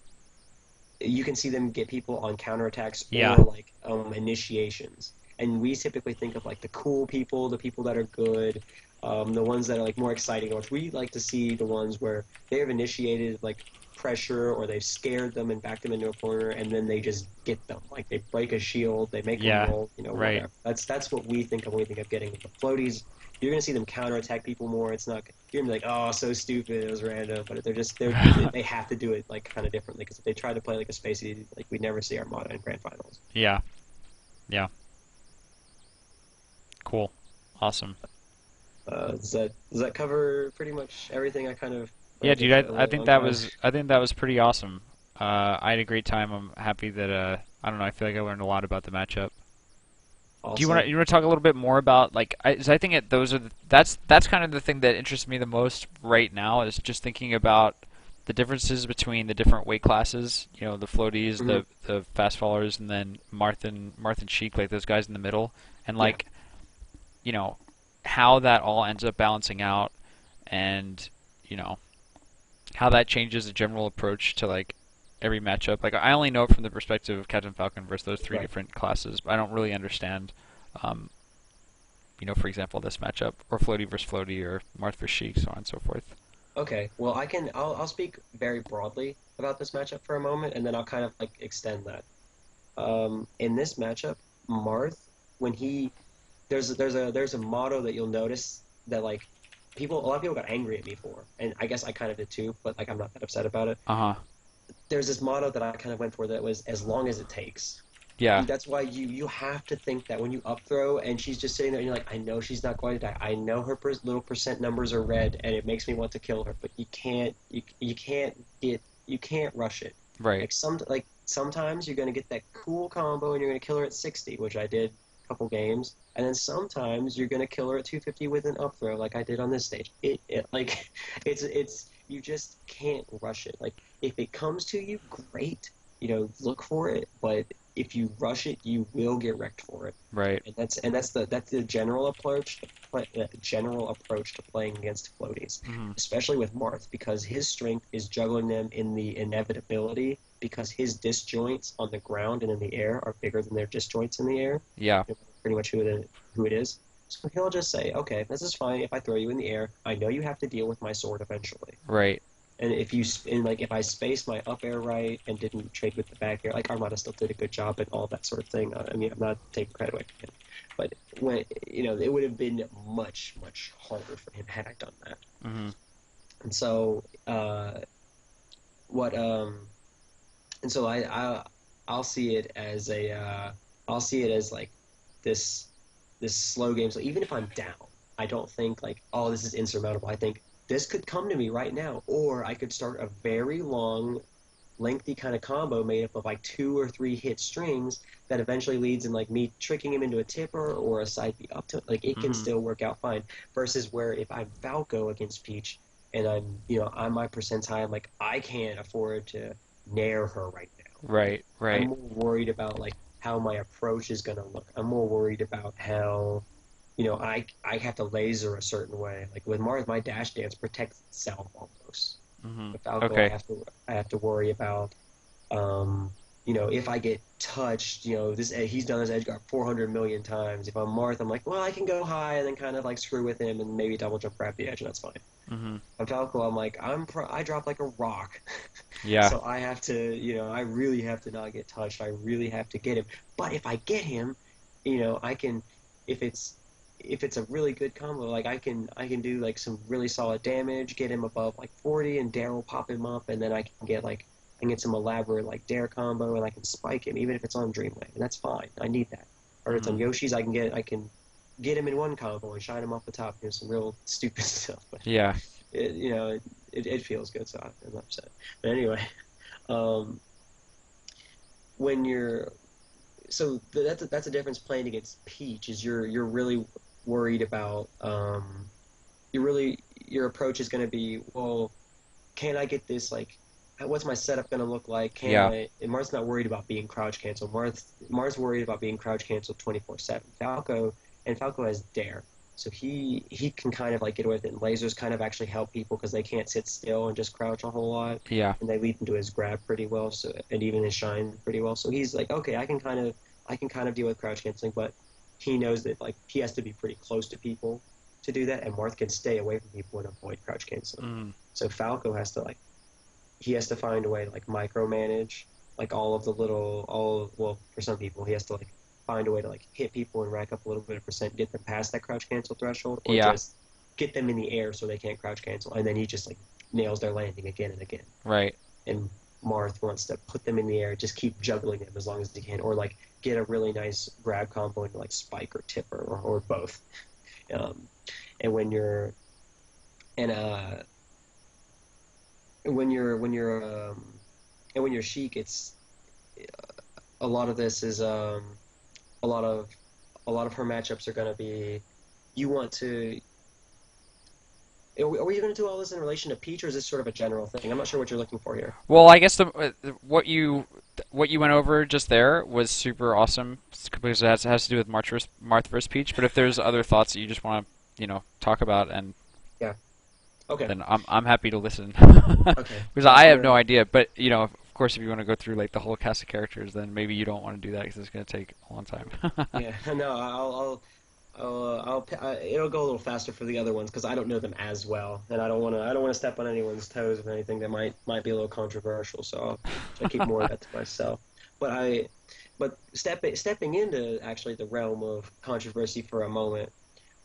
you can see them get people on counterattacks
Yeah.
or like initiations. And we typically think of like the cool people, the people that are good, the ones that are like more exciting to watch. We like to see the ones where they have initiated like pressure or they've scared them and backed them into a corner, and then they just get them. Like they break a shield, they make them
Yeah.
roll, you know,
Right.
whatever. That's what we think of when we think of getting the floaties. You're gonna see them counterattack people more. It's not you're gonna be like, oh, so stupid, it was random, but they have to do it like kind of differently because if they try to play like a spacey, like we'd never see Armada in grand finals.
Yeah. Yeah. Cool. Awesome.
Does that cover pretty much everything I kind of
Yeah,
ranted
dude,
for a
I
really
think
long
that
time?
was pretty awesome. I had a great time. I'm happy that I don't know, I feel like I learned a lot about the matchup. Do
Awesome.
you want to talk a little bit more about like 'cause I think those are that's kind of the thing that interests me the most right now is just thinking about the differences between the different weight classes. You know, the floaties,
Hmm.
the fast fallers, and then Marth and Sheik, like those guys in the middle, and
Yeah.
like you know how that all ends up balancing out, and you know how that changes the general approach to like every matchup. Like I only know it from the perspective of Captain Falcon versus those three
Right.
different classes. But I don't really understand, um, for example, this matchup or Floaty versus Floaty or Marth versus Sheik, so on and so forth.
Okay. Well, I'll speak very broadly about this matchup for a moment, and then I'll kind of like extend that. In this matchup, Marth, when he there's a motto that you'll notice that like a lot of people got angry at me for, and I guess I kind of did too, but like I'm not that upset about it.
Uh huh.
There's this motto that I kind of went for that was as long as it takes.
Yeah.
That's why you have to think that when you up throw and she's just sitting there and you're like, I know she's not going to die. I know her little percent numbers are red and it makes me want to kill her, but you can't rush it.
Right.
Like sometimes you're going to get that cool combo and you're going to kill her at 60, which I did a couple games, and then sometimes you're going to kill her at 250 with an up throw like I did on this stage. It like it's you just can't rush it. Like if it comes to you, great. You know, look for it, but if you rush it, you will get wrecked for it.
Right.
That's the general approach general approach to playing against floaties,
Hmm.
especially with Marth, because his strength is juggling them in the inevitability, because his disjoints on the ground and in the air are bigger than their disjoints in the air.
Yeah.
Pretty much who it is. So he'll just say, okay, this is fine if I throw you in the air. I know you have to deal with my sword eventually.
Right.
And if I spaced my up air right and didn't trade with the back air, like Armada still did a good job and all that sort of thing. I mean, I'm not taking credit away from him, but when it would have been much harder for him had I done that.
Hmm.
And so what and so I'll see it as I'll see it as like this slow game. So even if I'm down, I don't think like, oh, this is insurmountable. I think this could come to me right now, or I could start a very long lengthy kind of combo made up of like 2 or 3 hit strings that eventually leads in like me tricking him into a tipper or a side B up to like it can still work out fine. Versus where if I'm Falco against Peach and I'm my percent's high, I'm like I can't afford to nair her right now.
Right,
I'm
right.
more worried about like how my approach is gonna look. I'm more worried about how I have to laser a certain way. Like with Marth, my dash dance protects itself almost. With Falco,
Okay.
I have to worry about if I get touched, this he's done this edge guard 400 million times. If I'm Marth, I'm like, well, I can go high and then kind of like screw with him and maybe double jump grab the edge, and that's fine. On Falco, I'm like, I drop like a rock,
Yeah.
so I have to, I really have to not get touched. I really have to get him. But if I get him, I can, if it's a really good combo, like I can do like some really solid damage, get him above like 40, and Dare will pop him up, and then I can get some elaborate like Dare combo, and I can spike him even if it's on Dreamwave, and that's fine. I need that. Or if it's on Yoshi's, I can get him in one combo and shine him off the top, do some real stupid stuff. But
Yeah.
it feels good, so I'm upset. But anyway, um, when you're that's a difference playing against Peach is you're really worried about your approach is going to be, well, can I get this, like what's my setup going to look like,
Yeah.
and Marth's not worried about being crouch canceled. Marth's worried about being crouch canceled 24/7. Falco has Dare, so he can kind of like get away with it, and lasers kind of actually help people because they can't sit still and just crouch a whole lot,
Yeah.
and they lead into his grab pretty well, so, and even his shine pretty well. So he's like, okay, I can kind of deal with crouch canceling, but he knows that like he has to be pretty close to people to do that, and Marth can stay away from people and avoid crouch canceling. So Falco has to find a way to like micromanage like well, for some people he has to like find a way to like hit people and rack up a little bit of percent, get them past that crouch cancel threshold, or
Yeah.
just get them in the air so they can't crouch cancel, and then he just like nails their landing again and again.
Right.
And Marth wants to put them in the air, just keep juggling them as long as he can, or like get a really nice grab combo into like spike or tipper or both. Um, and when you're and when you're Sheik, it's a lot of this is a lot of her matchups are going to be you want to. Are we going to do all this in relation to Peach, or is this sort of a general thing? I'm not sure what you're looking for here.
Well, I guess what you went over just there was super awesome because it has to do with Marth versus Peach. But if there's other thoughts that you just want to talk about, and
Yeah. Okay.
then I'm happy to listen.
Okay.
Because I have no idea. But of course, if you want to go through like the whole cast of characters, then maybe you don't want to do that because it's going to take a long time.
Yeah. No, it'll go a little faster for the other ones because I don't know them as well, and I don't want to step on anyone's toes with anything that might be a little controversial. So I'll try to keep more of that to myself. But stepping into actually the realm of controversy for a moment,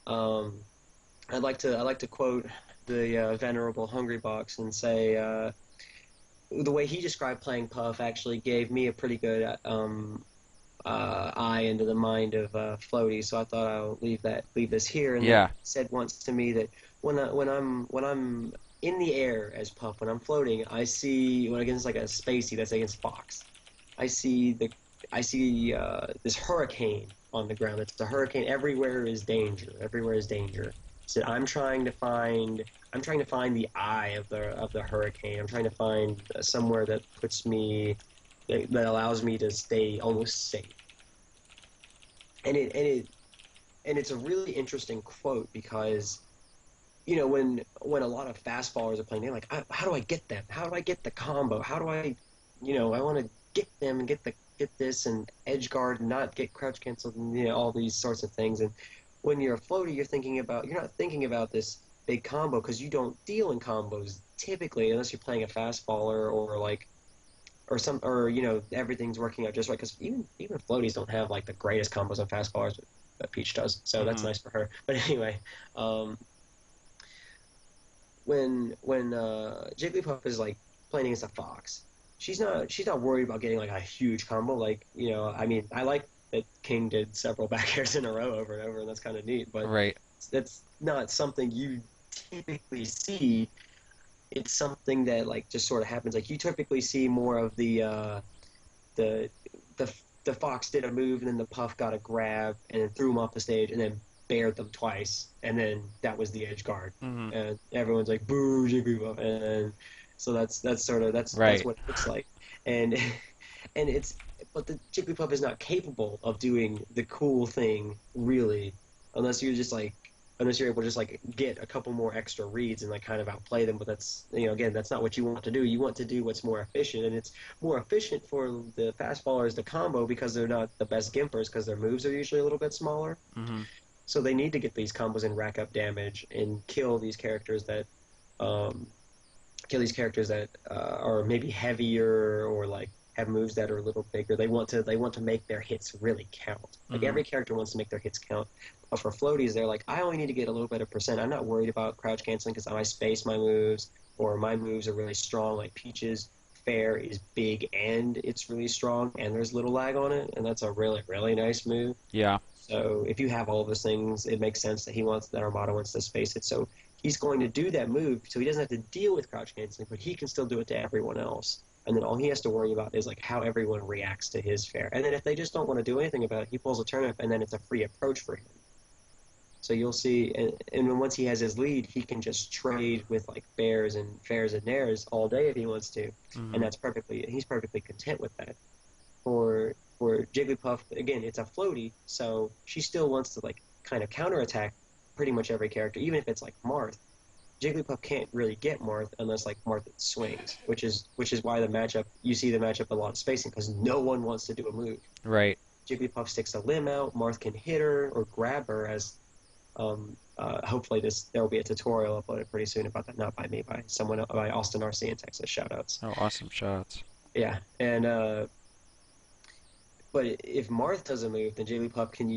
I'd like to quote the venerable Hungry Box and say the way he described playing Puff actually gave me a pretty good eye into the mind of Floaties, so I thought I'll leave this here. And
Yeah.
he said once to me that when I'm in the air as Puff, when I'm floating, I see when against like a spacey that's against Fox, I see this hurricane on the ground. It's a hurricane. Everywhere is danger. Everywhere is danger. So I'm trying to find the eye of the hurricane. I'm trying to find somewhere that that allows me to stay almost safe. And it's a really interesting quote because when a lot of fastfallers are playing, they're like, how do I get them? How do I get the combo? How do I I want to get them and get this and edge guard and not get crouch canceled and all these sorts of things. And when you're a floater, you're not thinking about this big combo because you don't deal in combos typically unless you're playing a fastfaller or everything's working out just right, because even floaties don't have like the greatest combos on fastfallers that Peach does, so that's nice for her. But anyway, when Jigglypuff is like playing against a Fox, she's not worried about getting like a huge combo. Like I mean, I like that King did several back airs in a row over and over, and that's kind of neat. But
Right.
that's not something you typically see it's something that like just sort of happens. Like you typically see more of the the fox did a move and then the puff got a grab and then threw him off the stage and then bared them twice and then that was the edge guard
Hmm.
and everyone's like boo Jigglypuff and so that's sort of that's
Right.
what it looks like and and it's but the Jigglypuff is not capable of doing the cool thing really unless you're just like unless you're able to just like get a couple more extra reads and like kind of outplay them but that's again that's not what you want to do. You want to do what's more efficient and it's more efficient for the fastfallers to combo because they're not the best gimpers because their moves are usually a little bit smaller.
Hmm.
So they need to get these combos and rack up damage and um, are maybe heavier or like have moves that are a little bigger. They want to make their hits really count. Like
Hmm.
every character wants to make their hits count. But for floaties, they're like, I only need to get a little bit of percent. I'm not worried about crouch canceling because I space my moves or my moves are really strong. Like Peach's fair is big and it's really strong and there's little lag on it, and that's a really really nice move.
Yeah.
So if you have all those things, it makes sense that Armada wants to space it. So he's going to do that move, so he doesn't have to deal with crouch canceling, but he can still do it to everyone else. And then all he has to worry about is like how everyone reacts to his fair. And then if they just don't want to do anything about it, he pulls a turnip, and then it's a free approach for him. So you'll see, and then once he has his lead, he can just trade with like bears and fairs and nares all day if he wants to,
Hmm.
and he's perfectly content with that. For Jigglypuff, again, it's a floaty, so she still wants to like kind of counterattack pretty much every character, even if it's like Marth. Jigglypuff can't really get Marth unless like Marth swings, which is why you see the matchup a lot of spacing because no one wants to do a move.
Right.
Jigglypuff sticks a limb out, Marth can hit her or grab her as hopefully there will be a tutorial uploaded pretty soon about that, not by me, by someone by Austin RC in Texas. Shout outs.
Oh, awesome shots.
Yeah, and but if Marth doesn't move, then Jigglypuff can,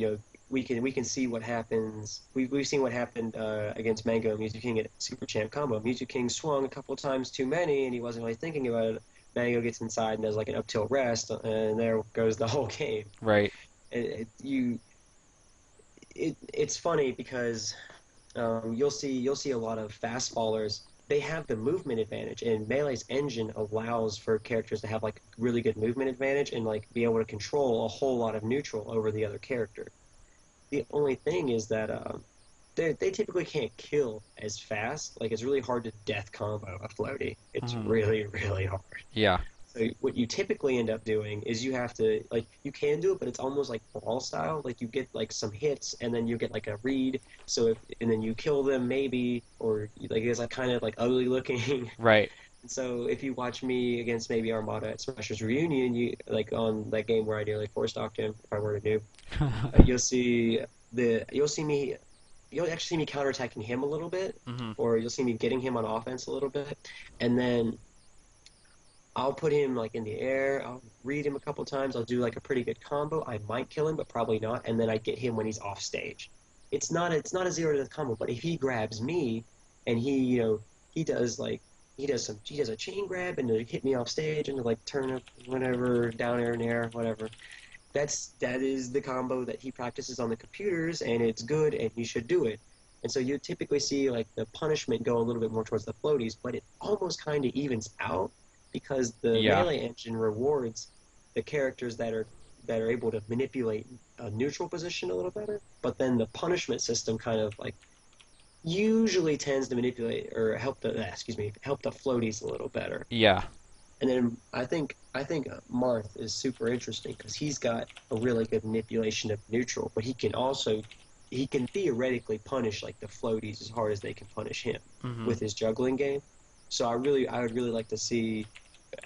we can see what happens. We've seen what happened against Mango and Mewtwo King at Super Champ combo. Mewtwo King swung a couple times too many, and he wasn't really thinking about it. Mango gets inside and does like an up tilt rest, and there goes the whole game.
Right.
It's funny because you'll see a lot of fastfallers. They have the movement advantage, and Melee's engine allows for characters to have like really good movement advantage and like be able to control a whole lot of neutral over the other character. The only thing is that they typically can't kill as fast. Like it's really hard to death combo a floaty. It's
Hmm.
really really hard.
Yeah.
So what you typically end up doing is you have to like you can do it, but it's almost like brawl style. Like you get like some hits, and then you get like a read. And then you kill them maybe, or like it's like kind of like ugly looking.
Right.
And so if you watch me against maybe Armada at Smashers Reunion, you like on that game where I nearly four stalked him if I were to noob, you'll see me. You'll actually see me counterattacking him a little bit,
Hmm.
or you'll see me getting him on offense a little bit, and then I'll put him like in the air. I'll read him a couple times. I'll do like a pretty good combo. I might kill him, but probably not. And then I get him when he's off stage. It's not a zero to the combo. But if he grabs me, and he does a chain grab and to hit me off stage and to like turn up whatever down air and air whatever. That is the combo that he practices on the computers, and it's good, and he should do it. And so you typically see like the punishment go a little bit more towards the floaties, but it almost kind of evens out because the
Yeah.
melee engine rewards the characters that are able to manipulate a neutral position a little better. But then the punishment system kind of like usually tends to manipulate or help the floaties a little better.
Yeah.
And then I think Marth is super interesting because he's got a really good manipulation of neutral, but he can theoretically punish like the floaties as hard as they can punish him
Hmm.
with his juggling game. So I would really like to see,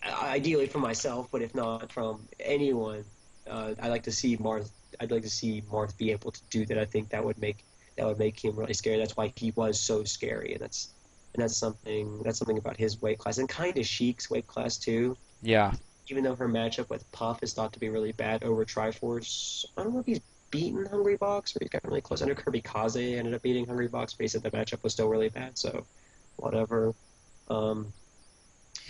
ideally for myself, but if not from anyone, I'd like to see Marth. I'd like to see Marth be able to do that. I think that would make him really scary. That's why he was so scary, and that's something about his weight class and kind of Sheik's weight class too.
Yeah.
Even though her matchup with Puff is thought to be really bad over Triforce, I don't know if he's beaten Hungry Box or he's gotten really close. I know Kirby Kaze ended up beating Hungry Box, but he said the matchup was still really bad. So whatever. Um,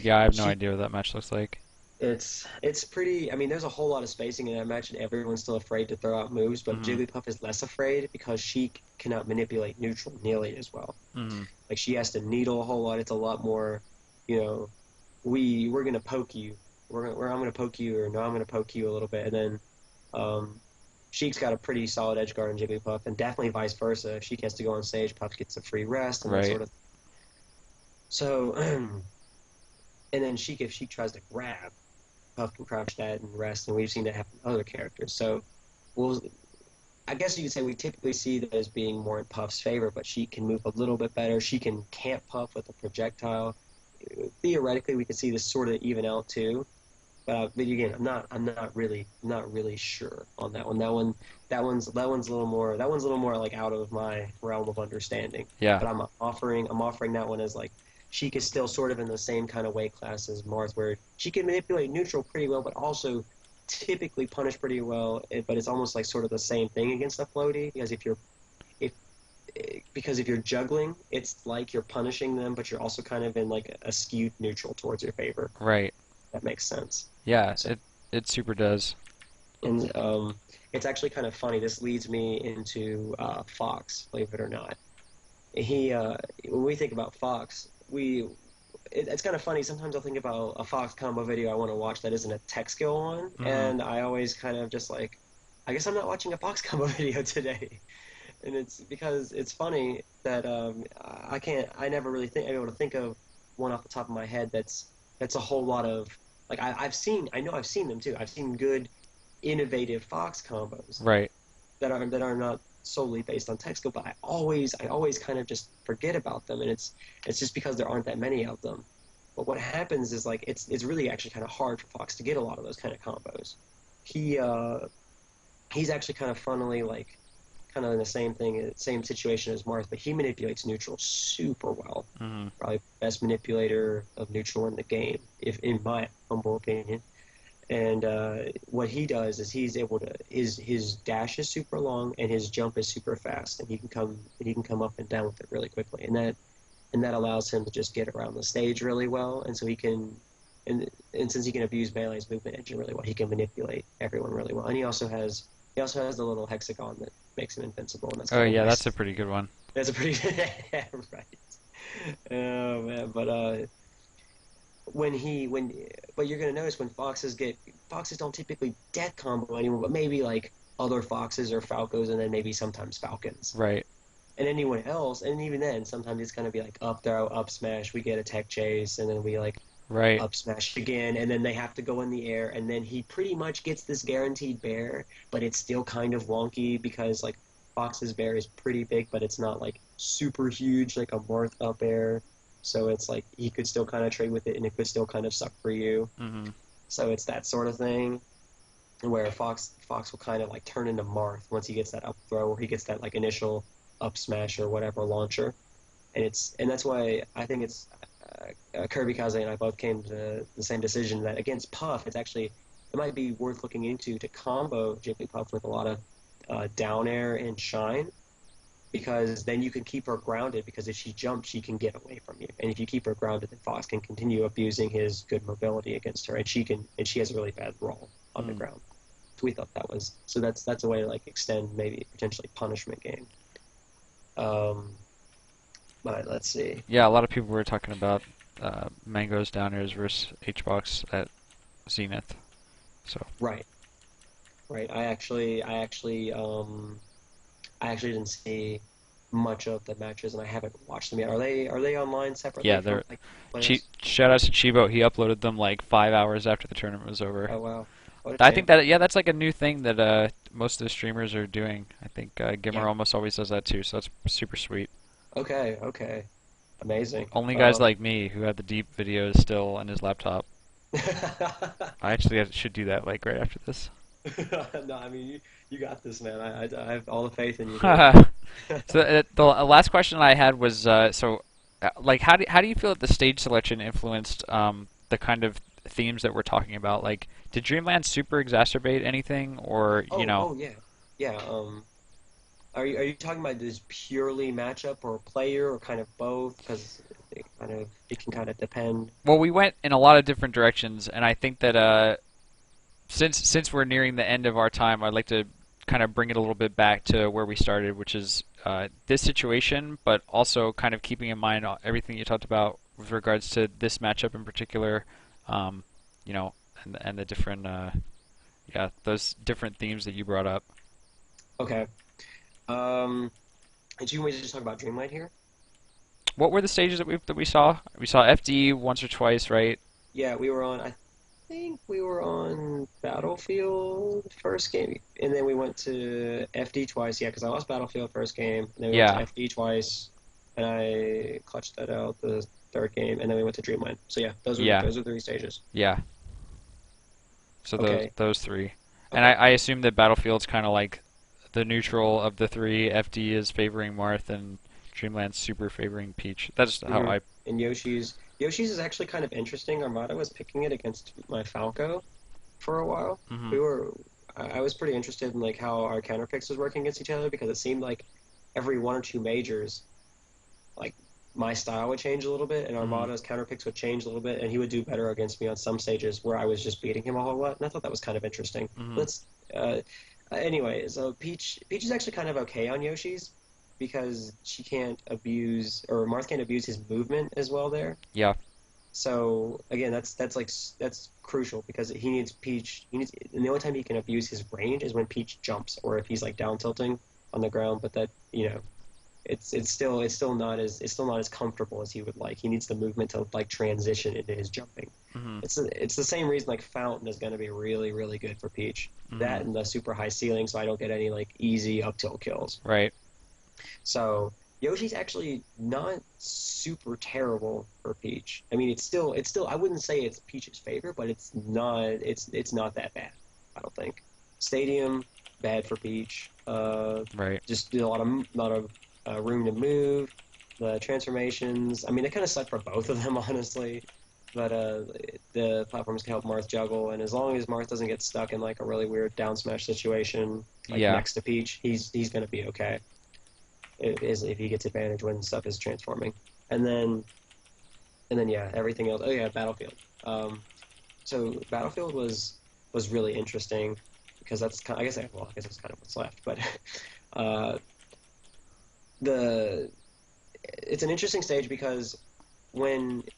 Yeah. I have no
she
idea what that match looks like.
It's pretty. I mean, there's a whole lot of spacing, and I imagine everyone's still afraid to throw out moves, but
Hmm.
Jigglypuff is less afraid because she cannot manipulate neutral nearly as well.
Hmm.
Like she has to needle a whole lot. It's a lot more, you know, we're gonna poke you. I'm gonna poke you, or no, I'm gonna poke you a little bit, and then um, Sheik's got a pretty solid edge guard on Jigglypuff, and definitely vice versa. If Sheik has to go on stage, Puff gets a free rest and that
Right.
sort of. So, and then Sheik, if Sheik tries to grab, Puff can crouch that and rest, and we've seen that happen to other characters. So, we'll, I guess you could say we typically see that as being more in Puff's favor, but she can move a little bit better. She can camp Puff with a projectile. Theoretically, we could see this sort of even out too. But again, I'm not really sure on that one. That one's a little more like out of my realm of understanding.
Yeah.
But I'm offering that one as like she is still sort of in the same kind of weight class as Marth, where she can manipulate neutral pretty well, but also typically punish pretty well. But it's almost like sort of the same thing against a floaty because if because if you're juggling, it's like you're punishing them, but you're also kind of in like a skewed neutral towards your favor.
Right.
That makes sense.
Yeah.
So,
It super does.
and it's actually kind of funny. This leads me into Fox, believe it or not. He when we think about Fox, it's kind of funny. Sometimes I'll think about a Fox combo video I want to watch that isn't a tech skill one,
Hmm.
and I always kind of just like, I guess I'm not watching a Fox combo video today. And it's because it's funny that I never really think I'm able to think of one off the top of my head that's a whole lot of like I know I've seen them too. I've seen good innovative Fox combos
Right.
that are not solely based on tech skill, but I always kind of just forget about them, and it's just because there aren't that many of them. But what happens is like it's really actually kind of hard for Fox to get a lot of those kind of combos. He he's actually kind of funnily like kind of in the same situation as Marth, but he manipulates neutral super well.
Hmm.
Probably best manipulator of neutral in the game, if in my humble opinion. And what he does is he's able to his dash is super long and his jump is super fast, and he can come up and down with it really quickly, and that allows him to just get around the stage really well, and so he can. And since he can abuse Melee's movement engine really well, he can manipulate everyone really well. And he also has the little hexagon that makes him invincible, and that's
Oh
kind of
yeah, that's
nice.
a pretty good one.
That's a pretty yeah, right. Oh man, but when but you're gonna notice when foxes don't typically death combo anyone, but maybe like other foxes or falcos, and then maybe sometimes falcons.
Right.
And anyone else, and even then, sometimes it's gonna be like up throw, up smash. We get a tech chase, and then we like
Right.
up smash again, and then they have to go in the air, and then he pretty much gets this guaranteed bear, but it's still kind of wonky because like Fox's bear is pretty big, but it's not like super huge like a Marth up air. So it's like he could still kind of trade with it, and it could still kind of suck for you.
Hmm.
So it's that sort of thing where Fox will kind of like turn into Marth once he gets that up throw, or he gets that like initial up smash or whatever launcher, and that's why I think it's Kirby Kaze and I both came to the same decision that against Puff, it might be worth looking into to combo Jigglypuff with a lot of down air and shine, because then you can keep her grounded, because if she jumps, she can get away from you, and if you keep her grounded, then Fox can continue abusing his good mobility against her, and she has a really bad roll on the
Mm.
ground. So we thought that was so that's a way to like extend maybe potentially punishment game. Um, but let's see.
Yeah, a lot of people were talking about Mango's downers versus HBox at Zenith. So
Right. Right. I actually didn't see much of the matches, and I haven't watched them yet. Are they online separately
yeah,
from
they're
like players?
shout out to Chibo. He uploaded them like 5 hours after the tournament was over.
Oh wow, what a
I think
champ!
that yeah, that's like a new thing that most of the streamers are doing. I think Gimmer
Yeah.
almost always does that too, so that's super sweet.
Okay, okay, amazing.
Only guys like me who have the deep videos still on his laptop. I actually should do that like right after this.
No, I mean you got this, man. I have all the faith in you, dude.
So the last question I had was like how do you feel that the stage selection influenced the kind of themes that we're talking about? Like, did Dreamland super exacerbate anything, or you know?
Oh yeah, yeah. Are you talking about this purely matchup or player or kind of both? Because it can kind of depend.
Well, we went in a lot of different directions, and I think that since we're nearing the end of our time, I'd like to kind of bring it a little bit back to where we started, which is this situation, but also kind of keeping in mind everything you talked about with regards to this matchup in particular, um, you know, and the different yeah, those different themes that you brought up.
Okay. Um, do you want me to just talk about Dreamlight here?
What were the stages that we saw? We saw FD once or twice, right?
Yeah, we were on. I think we were on Battlefield first game, and then we went to FD twice. Yeah, because I lost Battlefield first game, and then we went to
Yeah,
FD twice, and I clutched that out the third game, and then we went to Dreamland. So yeah,
yeah,
those are three stages.
yeah. So
Okay,
those three, and
okay,
I assume that Battlefield's kind of like the neutral of the three. FD is favoring Marth, and Dreamland's super favoring Peach. That's how
hmm
I.
And Yoshi's is actually kind of interesting. Armada was picking it against my Falco for a while.
Hmm.
We were, I was pretty interested in like how our counter picks was working against each other because it seemed like every one or two majors, like my style would change a little bit, and
Hmm.
Armada's counter picks would change a little bit, and he would do better against me on some stages where I was just beating him a whole lot, and I thought that was kind of interesting.
Hmm.
Let's, uh, anyway, so Peach is actually kind of okay on Yoshi's because she can't abuse or Marth can't abuse his movement as well there.
Yeah.
So again, that's crucial because he needs Peach. And the only time he can abuse his range is when Peach jumps or if he's like down tilting on the ground. But that it's still not as comfortable as he would like. He needs the movement to like transition into his jumping.
Hmm.
It's the same reason like Fountain is going to be really really good for Peach.
Hmm.
That and the super high ceiling, so I don't get any like easy up tilt kills.
Right.
So Yoshi's actually not super terrible for Peach. I mean, it's still I wouldn't say it's Peach's favorite, but it's not that bad. I don't think. Stadium bad for Peach.
Right.
Just a lot of room to move. The transformations. I mean, they kind of suck for both of them, honestly. But the platforms can help Marth juggle, and as long as Marth doesn't get stuck in like a really weird down smash situation, like
Yeah.
next to Peach, he's gonna be okay is if he gets advantage when stuff is transforming. And then yeah, everything else. Oh yeah, Battlefield. So Battlefield was really interesting because that's kind of, I guess that's kind of what's left. But uh, the it's an interesting stage because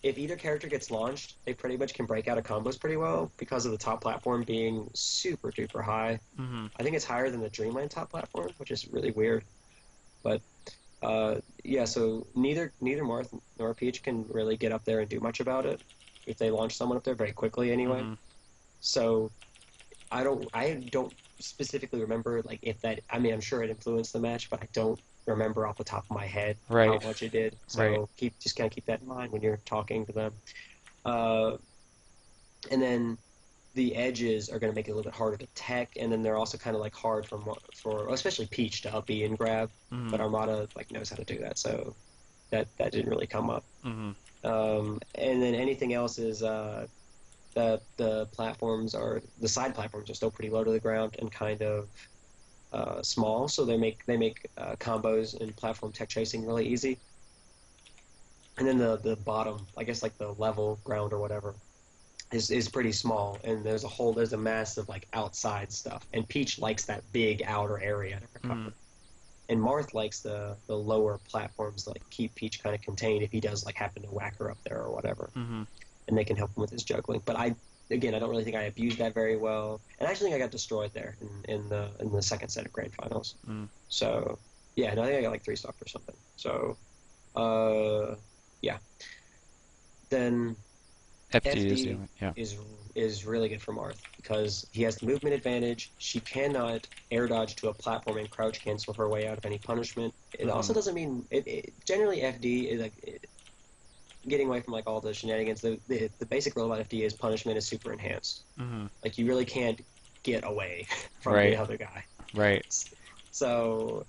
if either character gets launched, they pretty much can break out of combos pretty well because of the top platform being super duper high.
Hmm.
I think it's higher than the Dreamland top platform, which is really weird. But yeah, so neither Marth nor Peach can really get up there and do much about it if they launch someone up there very quickly anyway.
Hmm.
So I don't specifically remember like if that. I mean, I'm sure it influenced the match, but I don't remember off the top of my head how
Right.
much it did.
Right.
So just kind of keep that in mind when you're talking to them. Uh, and then the edges are going to make it a little bit harder to tech, and then they're also kind of like hard for especially Peach to up B and grab,
Hmm.
but Armada like knows how to do that, so that didn't really come up.
Hmm.
And then anything else is the side platforms are still pretty low to the ground and kind of small, so they make combos and platform tech chasing really easy. And then the bottom, I guess like the level ground or whatever, is pretty small, and there's a massive like outside stuff, and Peach likes that big outer area to
Hmm.
recover, and Marth likes the lower platforms to like keep Peach kind of contained if he does like happen to whack her up there or whatever,
Hmm.
and they can help him with his juggling. But I don't really think I abused that very well, and I actually think I got destroyed there in the second set of grand finals.
Mm.
So yeah, no, I think I got like 3 stock or something. So yeah, then
FD is
FD
doing. Yeah.
is really good for Marth because he has the movement advantage. She cannot air dodge to a platform and crouch cancel her way out of any punishment. It also doesn't mean generally FD is like getting away from like all the shenanigans. The basic rule about FD is punishment is super enhanced.
Hmm.
Like you really can't get away from
Right.
the other guy.
Right.
So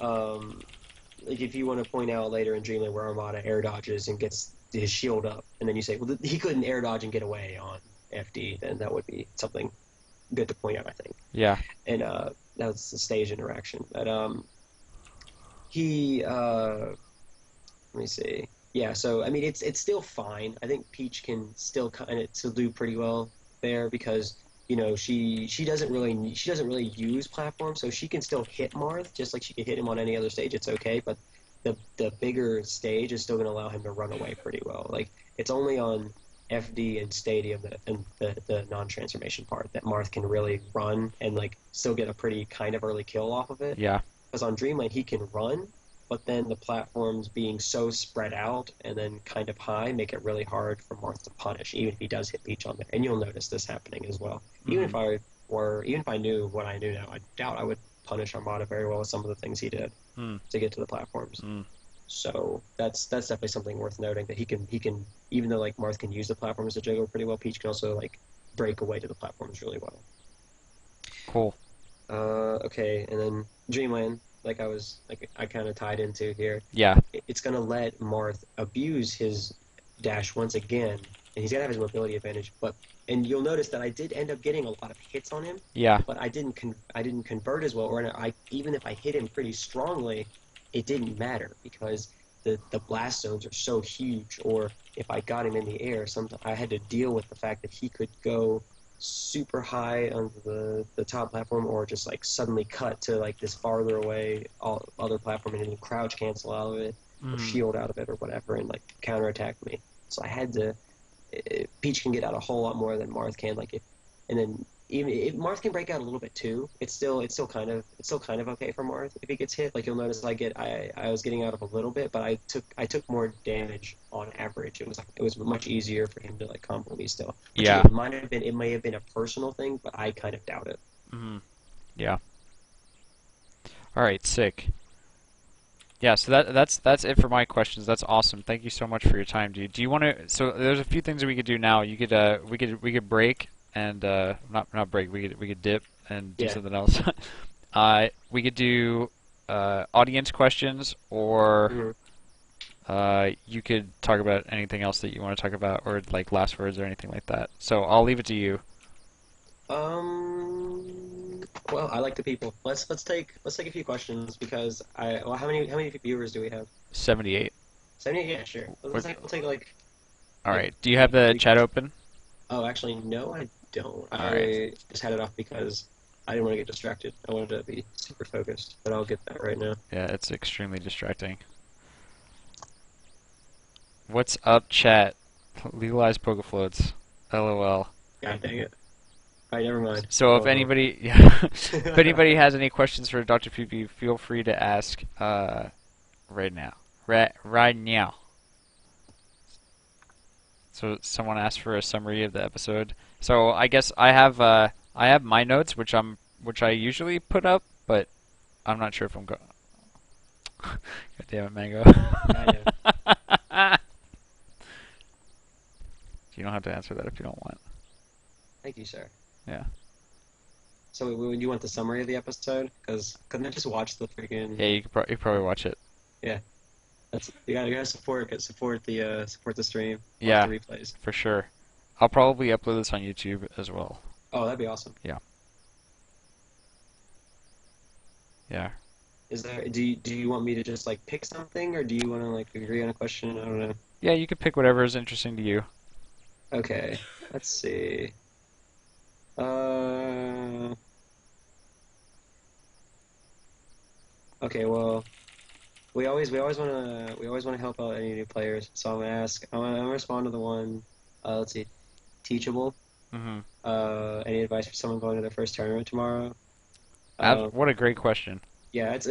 like if you want to point out later in Dreamland where Armada air dodges and gets his shield up, and then you say, well, he couldn't air dodge and get away on FD, then that would be something good to point out, I think.
Yeah.
And that was the stage interaction. But he, let me see. Yeah, so I mean it's still fine. I think Peach can still do pretty well there because she doesn't really use platform, so she can still hit Marth just like she could hit him on any other stage. It's okay, but the bigger stage is still going to allow him to run away pretty well. Like it's only on FD and Stadium and the non-transformation part that Marth can really run and like still get a pretty kind of early kill off of it.
Yeah.
Because on Dreamland he can run, but then the platforms being so spread out and then kind of high make it really hard for Marth to punish, even if he does hit Peach on there. And you'll notice this happening as well. Even if I knew what I knew now, I doubt I would punish Armada very well with some of the things he did
Mm.
to get to the platforms.
Mm.
So that's definitely something worth noting that he can even though like Marth can use the platforms to juggle pretty well, Peach can also like break away to the platforms really well.
Cool.
Okay, and then Dreamland, I kind of tied into here.
Yeah.
It's gonna let Marth abuse his dash once again, and he's gonna have his mobility advantage. And you'll notice that I did end up getting a lot of hits on him,
Yeah.
but I didn't convert as well, or even if I hit him pretty strongly, it didn't matter because the blast zones are so huge. Or if I got him in the air, sometimes I had to deal with the fact that he could go super high on the top platform, or just like suddenly cut to like this farther away other platform and then crouch cancel out of it, or shield out of it, or whatever, and like counterattack me. So I had to. Peach can get out a whole lot more than Marth can. And then even if Marth can break out a little bit too, it's still kind of okay for Marth if he gets hit. Like you'll notice, I was getting out of a little bit, but I took more damage on average. It was much easier for him to like combo me still. Which
Yeah.
it may have been a personal thing, but I kind of doubt it.
Mm-hmm. Yeah. All right. Sick. Yeah, so that's it for my questions. That's awesome. Thank you so much for your time, dude. Do you want to? So there's a few things that we could do now. You could we could break and not break. We could dip and do
Yeah.
something else. We could do audience questions, or you could talk about anything else that you want to talk about, or like last words or anything like that. So I'll leave it to you.
Well, I like the people. Let's take a few questions because how many viewers do we have?
78.
70? Yeah, sure. We'll take like.
All right. Do you have the chat open?
Oh, actually, no, I don't.
All
I
right.
just had it off because I didn't want to get distracted. I wanted to be super focused, but I'll get that right now.
Yeah, it's extremely distracting. What's up, chat? Legalize poke floats. LOL.
God dang it. All right, never mind.
So if
Oh,
anybody, if anybody has any questions for Dr.PeePee, feel free to ask right now. Right now. So someone asked for a summary of the episode. So I guess I have my notes, which I usually put up, but I'm not sure if I'm going. God damn it, Mango. You don't have to answer that if you don't want.
Thank you, sir.
Yeah.
So would you want the summary of the episode? Because couldn't I just watch the freaking?
Yeah, you could probably watch it.
Yeah. You gotta support the stream. Watch
Yeah.
the replays.
For sure. I'll probably upload this on YouTube as well.
Oh, that'd be awesome.
Yeah.
Do you want me to just like pick something, or do you want to like agree on a question? I don't know.
Yeah, you can pick whatever is interesting to you.
Okay, let's see. Okay, well, we always wanna help out any new players. So I'm gonna respond to the one. Let's see, teachable.
Mm-hmm.
Any advice for someone going to their first tournament tomorrow?
What a great question.
Yeah, it's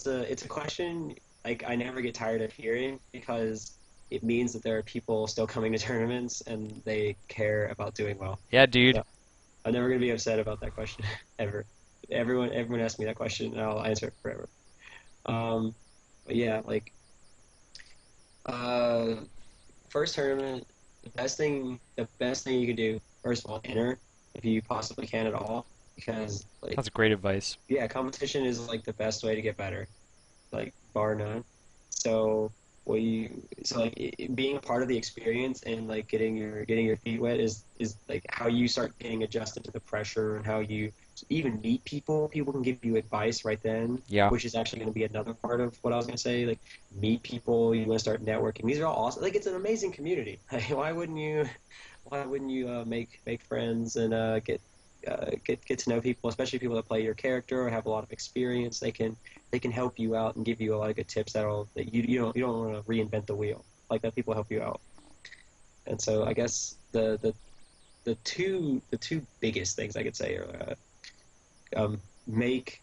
a question like I never get tired of hearing because it means that there are people still coming to tournaments and they care about doing well.
Yeah, dude.
So, I'm never gonna be upset about that question ever. Everyone asks me that question and I'll answer it forever. But yeah, like first tournament, the best thing you can do, first of all, enter if you possibly can at all, because like
That's great advice.
yeah, competition is like the best way to get better, like bar none. So being a part of the experience and like getting your feet wet is like how you start getting adjusted to the pressure and how you even meet people. People can give you advice right then,
Yeah.
which is actually going to be another part of what I was going to say. Like, meet people. You want to start networking. These are all awesome. Like, it's an amazing community. Why wouldn't you? Why wouldn't you make friends and get to know people, especially people that play your character or have a lot of experience. They can help you out and give you a lot of good tips that you don't want to reinvent the wheel. Like that people help you out. And so I guess the two biggest things I could say are make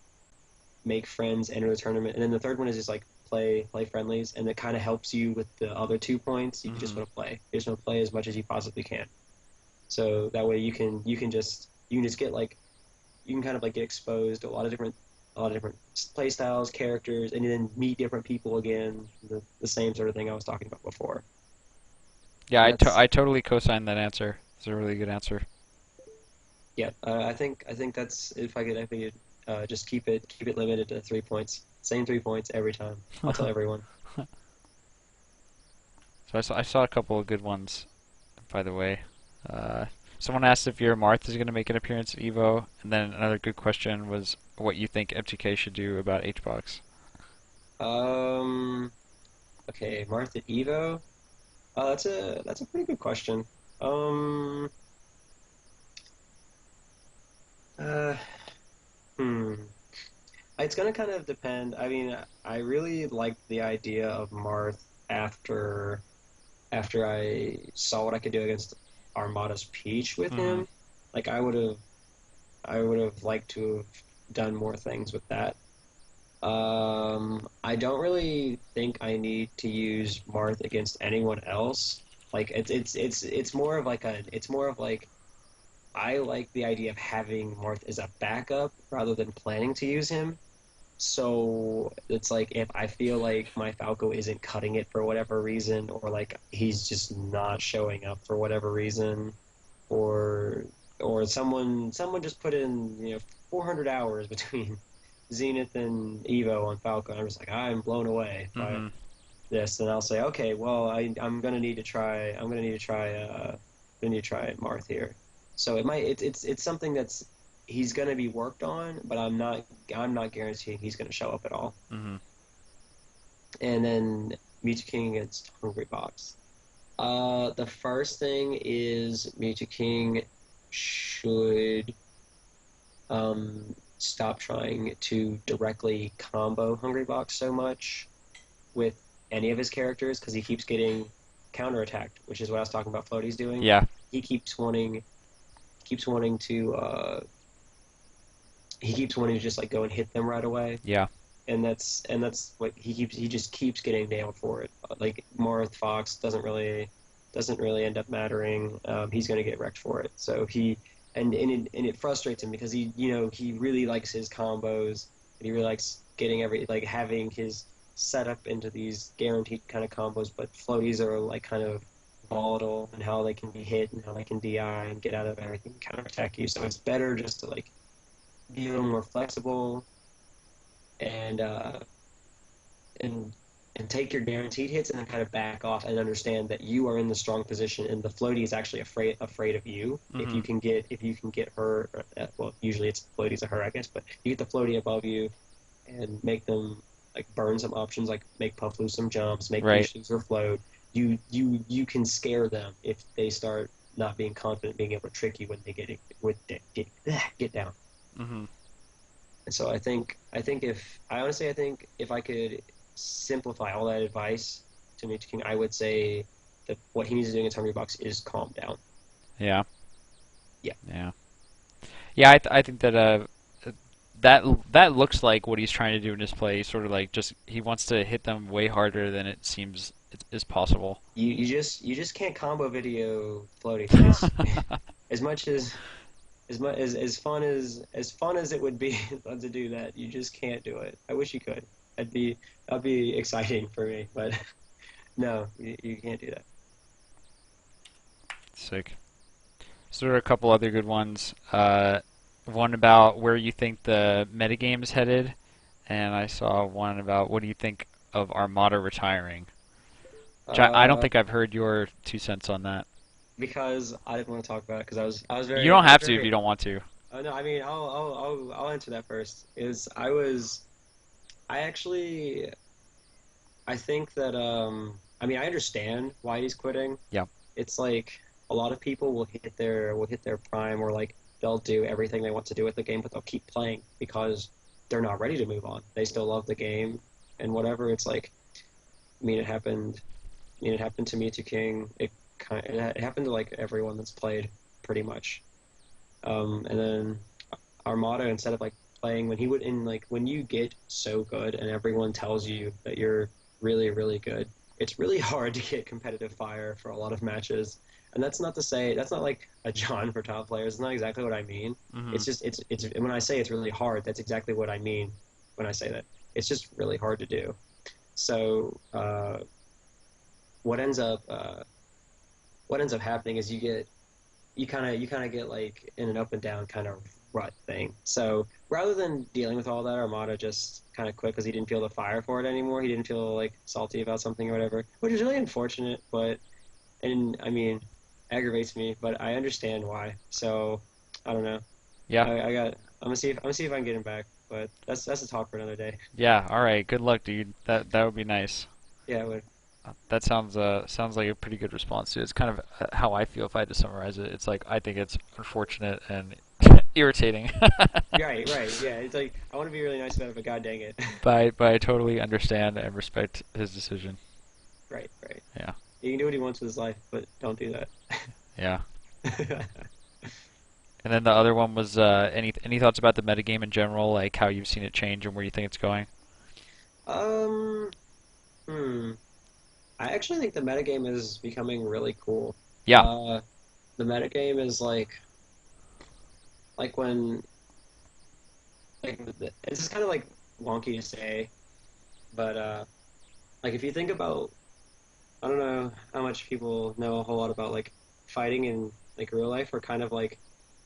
friends, enter the tournament, and then the third one is just like play friendlies, and it kind of helps you with the other 2 points. You just want to play. You just want to play as much as you possibly can. So that way you can just get like you can kind of like get exposed to a lot of different play styles, characters, and then meet different people again. The same sort of thing I was talking about before.
Yeah,
And that's
I totally co-sign that answer. It's a really good answer.
yeah. I think that's if I could just keep it limited to 3 points. Same 3 points every time. I'll tell everyone.
So I saw a couple of good ones, by the way. Someone asked if your Marth is going to make an appearance at Evo, and then another good question was what you think MTK should do about HBox.
Um. Okay, Marth at Evo. That's a pretty good question. Um. Uh. Hmm. It's gonna kind of depend. I mean, I really liked the idea of Marth after I saw what I could do against Armada's Peach with
Hmm.
him. Like I would have liked to have done more things with that. I don't really think I need to use Marth against anyone else. Like it's more of like I like the idea of having Marth as a backup rather than planning to use him. So it's like if I feel like my Falco isn't cutting it for whatever reason, or like he's just not showing up for whatever reason, or someone just put in 400 hours between Zenith and Evo on Falco. I'm just like I'm blown away by
Hmm.
this, and I'll say okay, well I'm gonna need to try Marth here. So it's something that's he's gonna be worked on, but I'm not guaranteeing he's gonna show up at all.
Hmm.
And then Mewtwo King against Hungry Box. The first thing is Mewtwo King should stop trying to directly combo Hungry Box so much with any of his characters because he keeps getting counterattacked, which is what I was talking about Floaties doing.
Yeah.
He keeps wanting to just like go and hit them right away,
Yeah.
and that's what he just keeps getting nailed for it. Like Marth Fox doesn't really end up mattering. He's going to get wrecked for it. So it frustrates him because he really likes his combos and he really likes having his setup into these guaranteed kind of combos, but floaties are like kind of volatile and how they can be hit and how they can DI and get out of everything and counterattack you. So it's better just to like be a little more flexible and and and take your guaranteed hits and then kind of back off and understand that you are in the strong position and the floaty is actually afraid of you. If
Hmm.
you can get her, well, usually it's floaties a her, I guess, but you get the floaty above you and make them like burn some options, like make Puff lose some jumps, make
Right.
Peach lose her float. You can scare them if they start not being confident, being able to trick you when they get down.
Hmm.
And so I think if I could simplify all that advice to Mewtwo King, I would say that what he needs to do against Hungry Box is calm down.
Yeah.
Yeah.
Yeah. Yeah. I think that that looks like what he's trying to do in his play. He's sort of like just he wants to hit them way harder than it seems is possible.
You just can't combo video floaty. It's, as much as fun as it would be to do that, you just can't do it. I wish you could. That'd be exciting for me, but no, you can't do that.
Sick. So there are a couple other good ones. One about where you think the metagame is headed, and I saw one about what do you think of Armada retiring. Which I don't
Uh,
think I've heard your 2 cents on that.
because I didn't want to talk about it because I was
You
very
don't
I was
have to if
very
you don't want to.
No, I mean, I'll answer that first. I actually, I think that, I mean, I understand why he's quitting.
Yeah.
It's like a lot of people will hit their prime, or like they'll do everything they want to do with the game, but they'll keep playing because they're not ready to move on. They still love the game and whatever. It's like, I mean, it happened. I mean, it happened to me, to King. It happened to like everyone that's played, pretty much. And then Armada, instead of like playing when he would in like when you get so good and everyone tells you that you're really really good, it's really hard to get competitive fire for a lot of matches. And that's not to say that's not like a John for top players. It's not exactly what I mean.
Hmm.
It's just it's when I say it's really hard, that's exactly what I mean when I say that. It's just really hard to do. So what ends up happening is you kind of get like in an up and down kind of rut thing. So rather than dealing with all that, Armada just kind of quit because he didn't feel the fire for it anymore. He didn't feel like salty about something or whatever, which is really unfortunate. But and I mean, aggravates me. But I understand why. So I don't know.
Yeah.
I'm gonna see if I can get him back. But that's a talk for another day.
Yeah. All right. Good luck, dude. That would be nice.
Yeah, it would.
That sounds like a pretty good response to it. It's kind of how I feel if I had to summarize it. It's like I think it's unfortunate and irritating.
Right, right. Yeah, it's like I want to be really nice about it, but god dang it.
But I totally understand and respect his decision.
Right, right.
Yeah.
He can do what he wants with his life, but don't do that.
Yeah. And then the other one was any thoughts about the metagame in general, like how you've seen it change and where you think it's going?
Um, hmm. I actually think the metagame is becoming really cool.
Yeah.
The metagame is like when like it's just kind of like wonky to say, but like if you think about, I don't know how much people know a whole lot about like fighting in like real life, or kind of like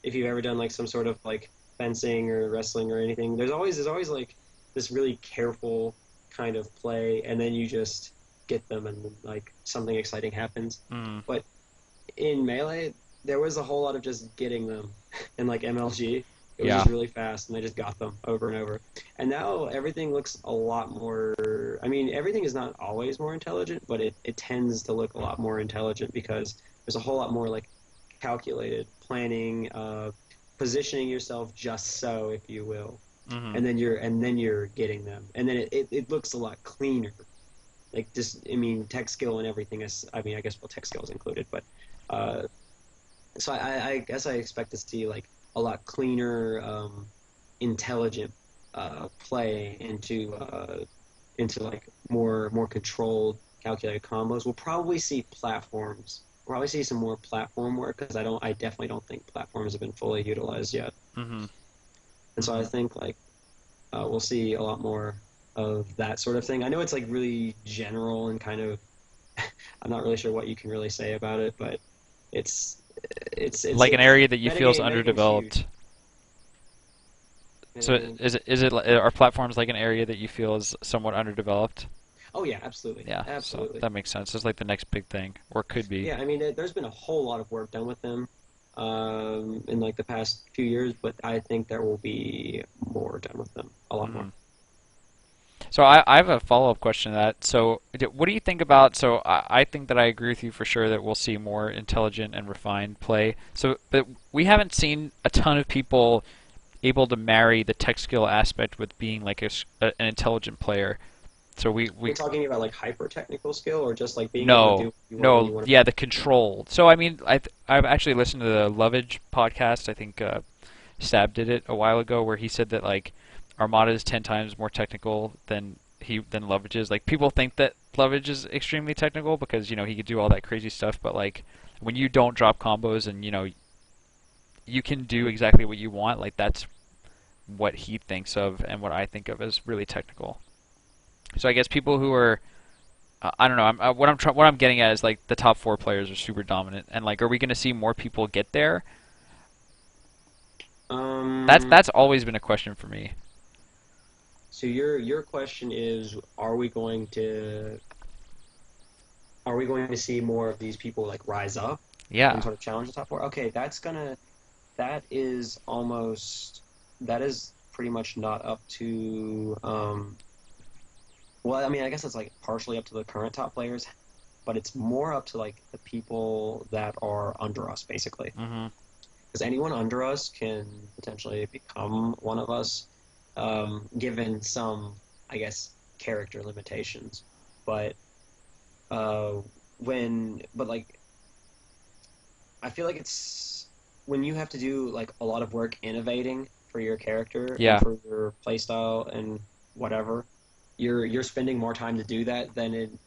if you've ever done like some sort of like fencing or wrestling or anything. There's always like this really careful kind of play, and then you just get them, and like something exciting happens.
Mm.
But in Melee, there was a whole lot of just getting them. In like MLG, it was
Yeah.
just really fast, and they just got them over and over. And now everything looks a lot more. I mean, everything is not always more intelligent, but it tends to look a lot more intelligent because there's a whole lot more like calculated planning, positioning yourself just so, if you will,
Hmm.
and then you're getting them, and then it looks a lot cleaner. Like just, I mean, tech skill and everything is. I mean, I guess tech skill is included, but so I guess I expect to see like a lot cleaner, intelligent play into like more controlled, calculated combos. We'll probably see platforms. We'll probably see some more platform work because I definitely don't think platforms have been fully utilized yet.
Hmm.
And so I think like we'll see a lot more of that sort of thing. I know it's like really general and kind of I'm not really sure what you can really say about it, but it's
Like an area that you feel is
metagame's
underdeveloped.
huge.
So are platforms like an area that you feel is somewhat underdeveloped?
Oh yeah, absolutely.
Yeah,
Absolutely.
so that makes sense. It's like the next big thing, or could be.
Yeah, I mean, there's been a whole lot of work done with them in like the past few years, but I think there will be more done with them, a lot more.
Mhm. So I have a follow-up question to that. So what do you think about, so I think that I agree with you for sure that we'll see more intelligent and refined play. So, but we haven't seen a ton of people able to marry the tech skill aspect with being like an intelligent player. So we
We're talking about like hyper technical skill, or just like being able to do
no,
what you want when you want to.
yeah, the controlled. So I mean, I've actually listened to the Lovage podcast. I think Stab did it a while ago, where he said that like Armada is 10 times more technical than Lovage is. Like people think that Lovage is extremely technical because he could do all that crazy stuff, but like when you don't drop combos and you can do exactly what you want, like that's what he thinks of and what I think of as really technical. So I guess people who are I don't know. What I'm getting at is like the top 4 players are super dominant, and like, are we going to see more people get there? That's always been a question for me.
So your question is, are we going to see more of these people like rise up
Yeah.
and sort of challenge the top 4? Okay, that's gonna that is almost that is pretty much not up to well, I mean, I guess it's like partially up to the current top players, but it's more up to like the people that are under us, basically.
Mm-hmm.
Because anyone under us can potentially become one of us, given some, I guess, character limitations. But but like, I feel like it's when you have to do like a lot of work innovating for your character and
Yeah.
for your playstyle and whatever, you're spending more time to do that than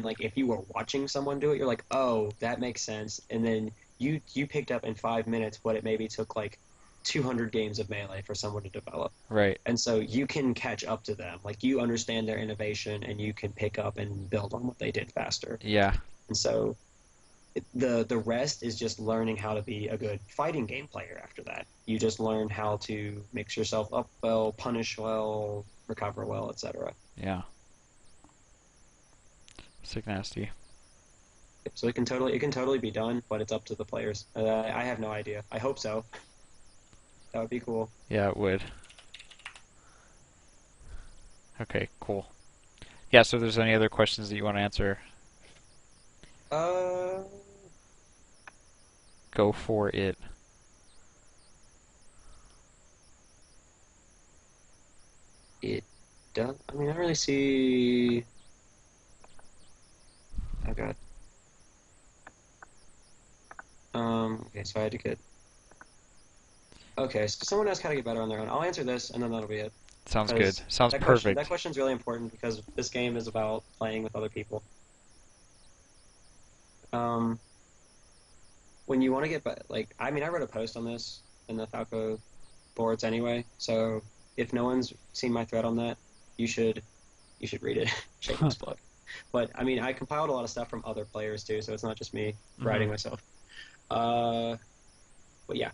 like if you were watching someone do it. You're like, oh, that makes sense, and then you picked up in 5 minutes what it maybe took like 200 games of Melee for someone to develop.
Right.
And so you can catch up to them. Like you understand their innovation and you can pick up and build on what they did faster.
Yeah.
And so the rest is just learning how to be a good fighting game player after that. You just learn how to mix yourself up well, punish well, recover well, etc.
Yeah. Sick nasty.
So it can totally be done, but it's up to the players. I have no idea. I hope so. That would be cool.
Yeah, it would. Okay, cool. Yeah, so if there's any other questions that you want to answer,
Uh,
go for it.
it does. I mean, I don't really see. Oh god. Okay, so I had to get. Okay, so someone else how to get better on their own. I'll answer this, and then that'll be it.
Sounds good.
Because
Sounds
that
perfect.
question's really important because this game is about playing with other people. Um, when you want to get like, I mean, I wrote a post on this in the Falco boards anyway. So if no one's seen my thread on that, you should read it. Shameless plug. But I mean, I compiled a lot of stuff from other players too, so it's not just me writing myself. But yeah,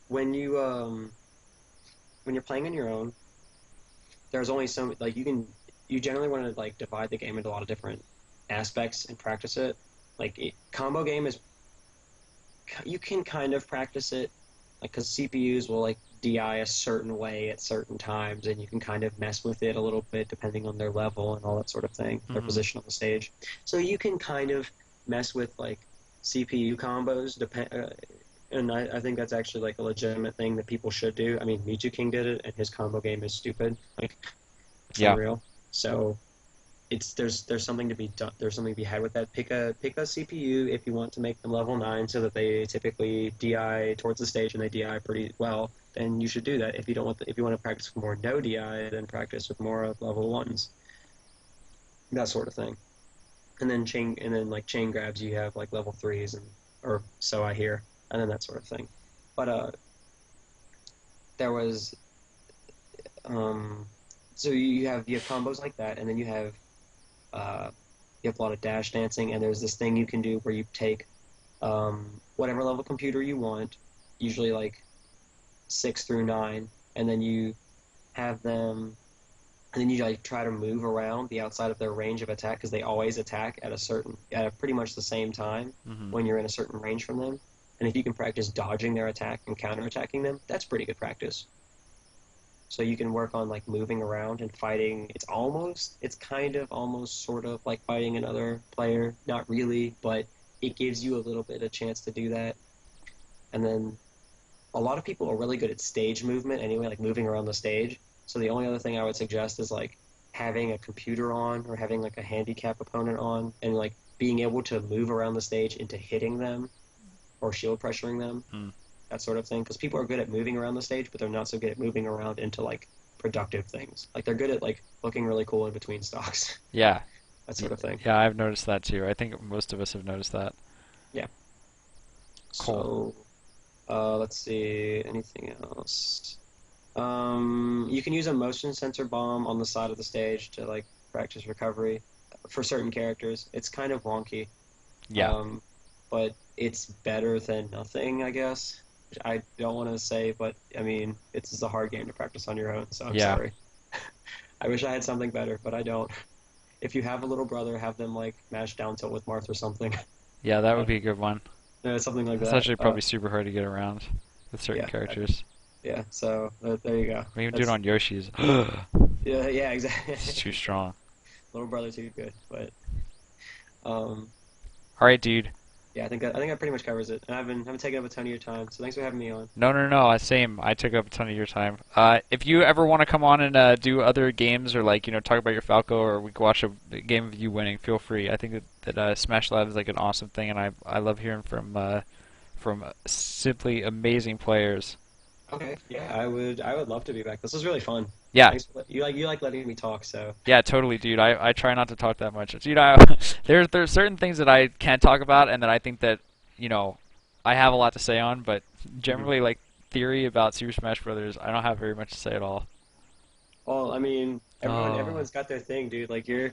when you're playing on your own, there's only so like you generally want to like divide the game into a lot of different aspects and practice it. Like combo game is you can kind of practice it, like because CPUs will like DI a certain way at certain times, and you can kind of mess with it a little bit depending on their level and all that sort of thing, their position on the stage. So you can kind of mess with like CPU combos, and I think that's actually like a legitimate thing that people should do. I mean, Michu King did it, and his combo game is stupid. Like, it's unreal. So there's something to be done. There's something to be had with that. Pick a CPU if you want to make them level 9, so that they typically DI towards the stage and they DI pretty well. Then you should do that. If you don't want if you want to practice with more no DI, then practice with more of level 1s. That sort of thing. And then chain grabs, you have like level 3s or so I hear, and then that sort of thing. But there was so you have combos like that, and then you have a lot of dash dancing, and there's this thing you can do where you take whatever level computer you want, usually like 6 through 9, and then you have them, and then you like try to move around the outside of their range of attack, because they always attack at pretty much the same time when you're in a certain range from them. And if you can practice dodging their attack and counterattacking them, that's pretty good practice. So you can work on like moving around and fighting. It's kind of almost sort of like fighting another player. Not really, but it gives you a little bit of chance to do that. And then a lot of people are really good at stage movement anyway, like moving around the stage. So the only other thing I would suggest is like having a computer on, or having like a handicap opponent on, and like being able to move around the stage into hitting them or shield pressuring them. That sort of thing, because people are good at moving around the stage, but they're not so good at moving around into like productive things. Like they're good at like looking really cool in between stocks.
Yeah.
That sort of thing.
Yeah, I've noticed that too. I think most of us have noticed that.
Yeah.
Cool.
So, let's see, anything else? You can use a motion sensor bomb on the side of the stage to like practice recovery for certain characters. It's kind of wonky.
Yeah.
But it's better than nothing, I guess. I don't want to say, but I mean, it's a hard game to practice on your own, so I'm sorry. I wish I had something better, but I don't. If you have a little brother, have them like mash down tilt with Marth or something.
Yeah, that would be a good one.
Something like
It's
that.
actually probably super hard to get around. with certain
Yeah,
characters.
yeah. So there you go.
We even do it on Yoshi's.
Yeah, yeah, exactly.
It's too strong.
Little brother too good, but
All right, dude.
yeah, I think that pretty much covers it. And I haven't taken up a ton of your time, so thanks for having me on.
No, no, no. Same. I took up a ton of your time. If you ever want to come on and do other games or like talk about your Falco or we can watch a game of you winning, feel free. I think that Smash Live is like an awesome thing, and I love hearing from simply amazing players.
Okay, yeah, I would love to be back. This was really fun.
Yeah,
Thanks for, you like letting me talk, so
yeah, totally, dude. I try not to talk that much. Dude, there's certain things that I can't talk about and that I think that I have a lot to say on, but generally like theory about Super Smash Brothers, I don't have very much to say at all.
well, I mean,
Oh.
everyone's got their thing, dude. Like you're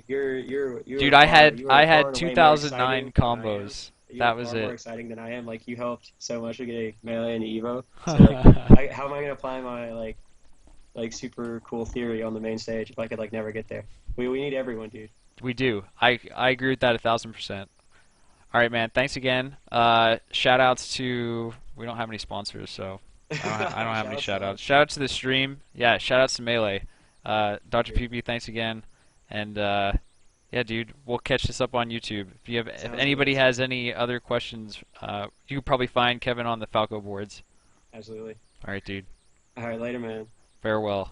Dude,
you
I
are far
had
and away more
2009
exciting than I am.
combos.
You are
That was
far more
it.
exciting than I am. Like you helped so much with getting Melee and Evo. So like, how am I gonna apply my like super cool theory on the main stage if I could like never get there? We need everyone, dude.
We do. I agree with that 1,000%. All right, man. Thanks again. Shout outs to we don't have any sponsors, so I don't have any shout outs. Shout out to the stream. Yeah, shout outs to Melee. Dr.PeePee, thanks again. And yeah, dude, we'll catch this up on YouTube. If
Sounds
anybody
good.
has any other questions, you can probably find Kevin on the Falco boards.
Absolutely.
All right, dude.
All right, later, man.
Farewell.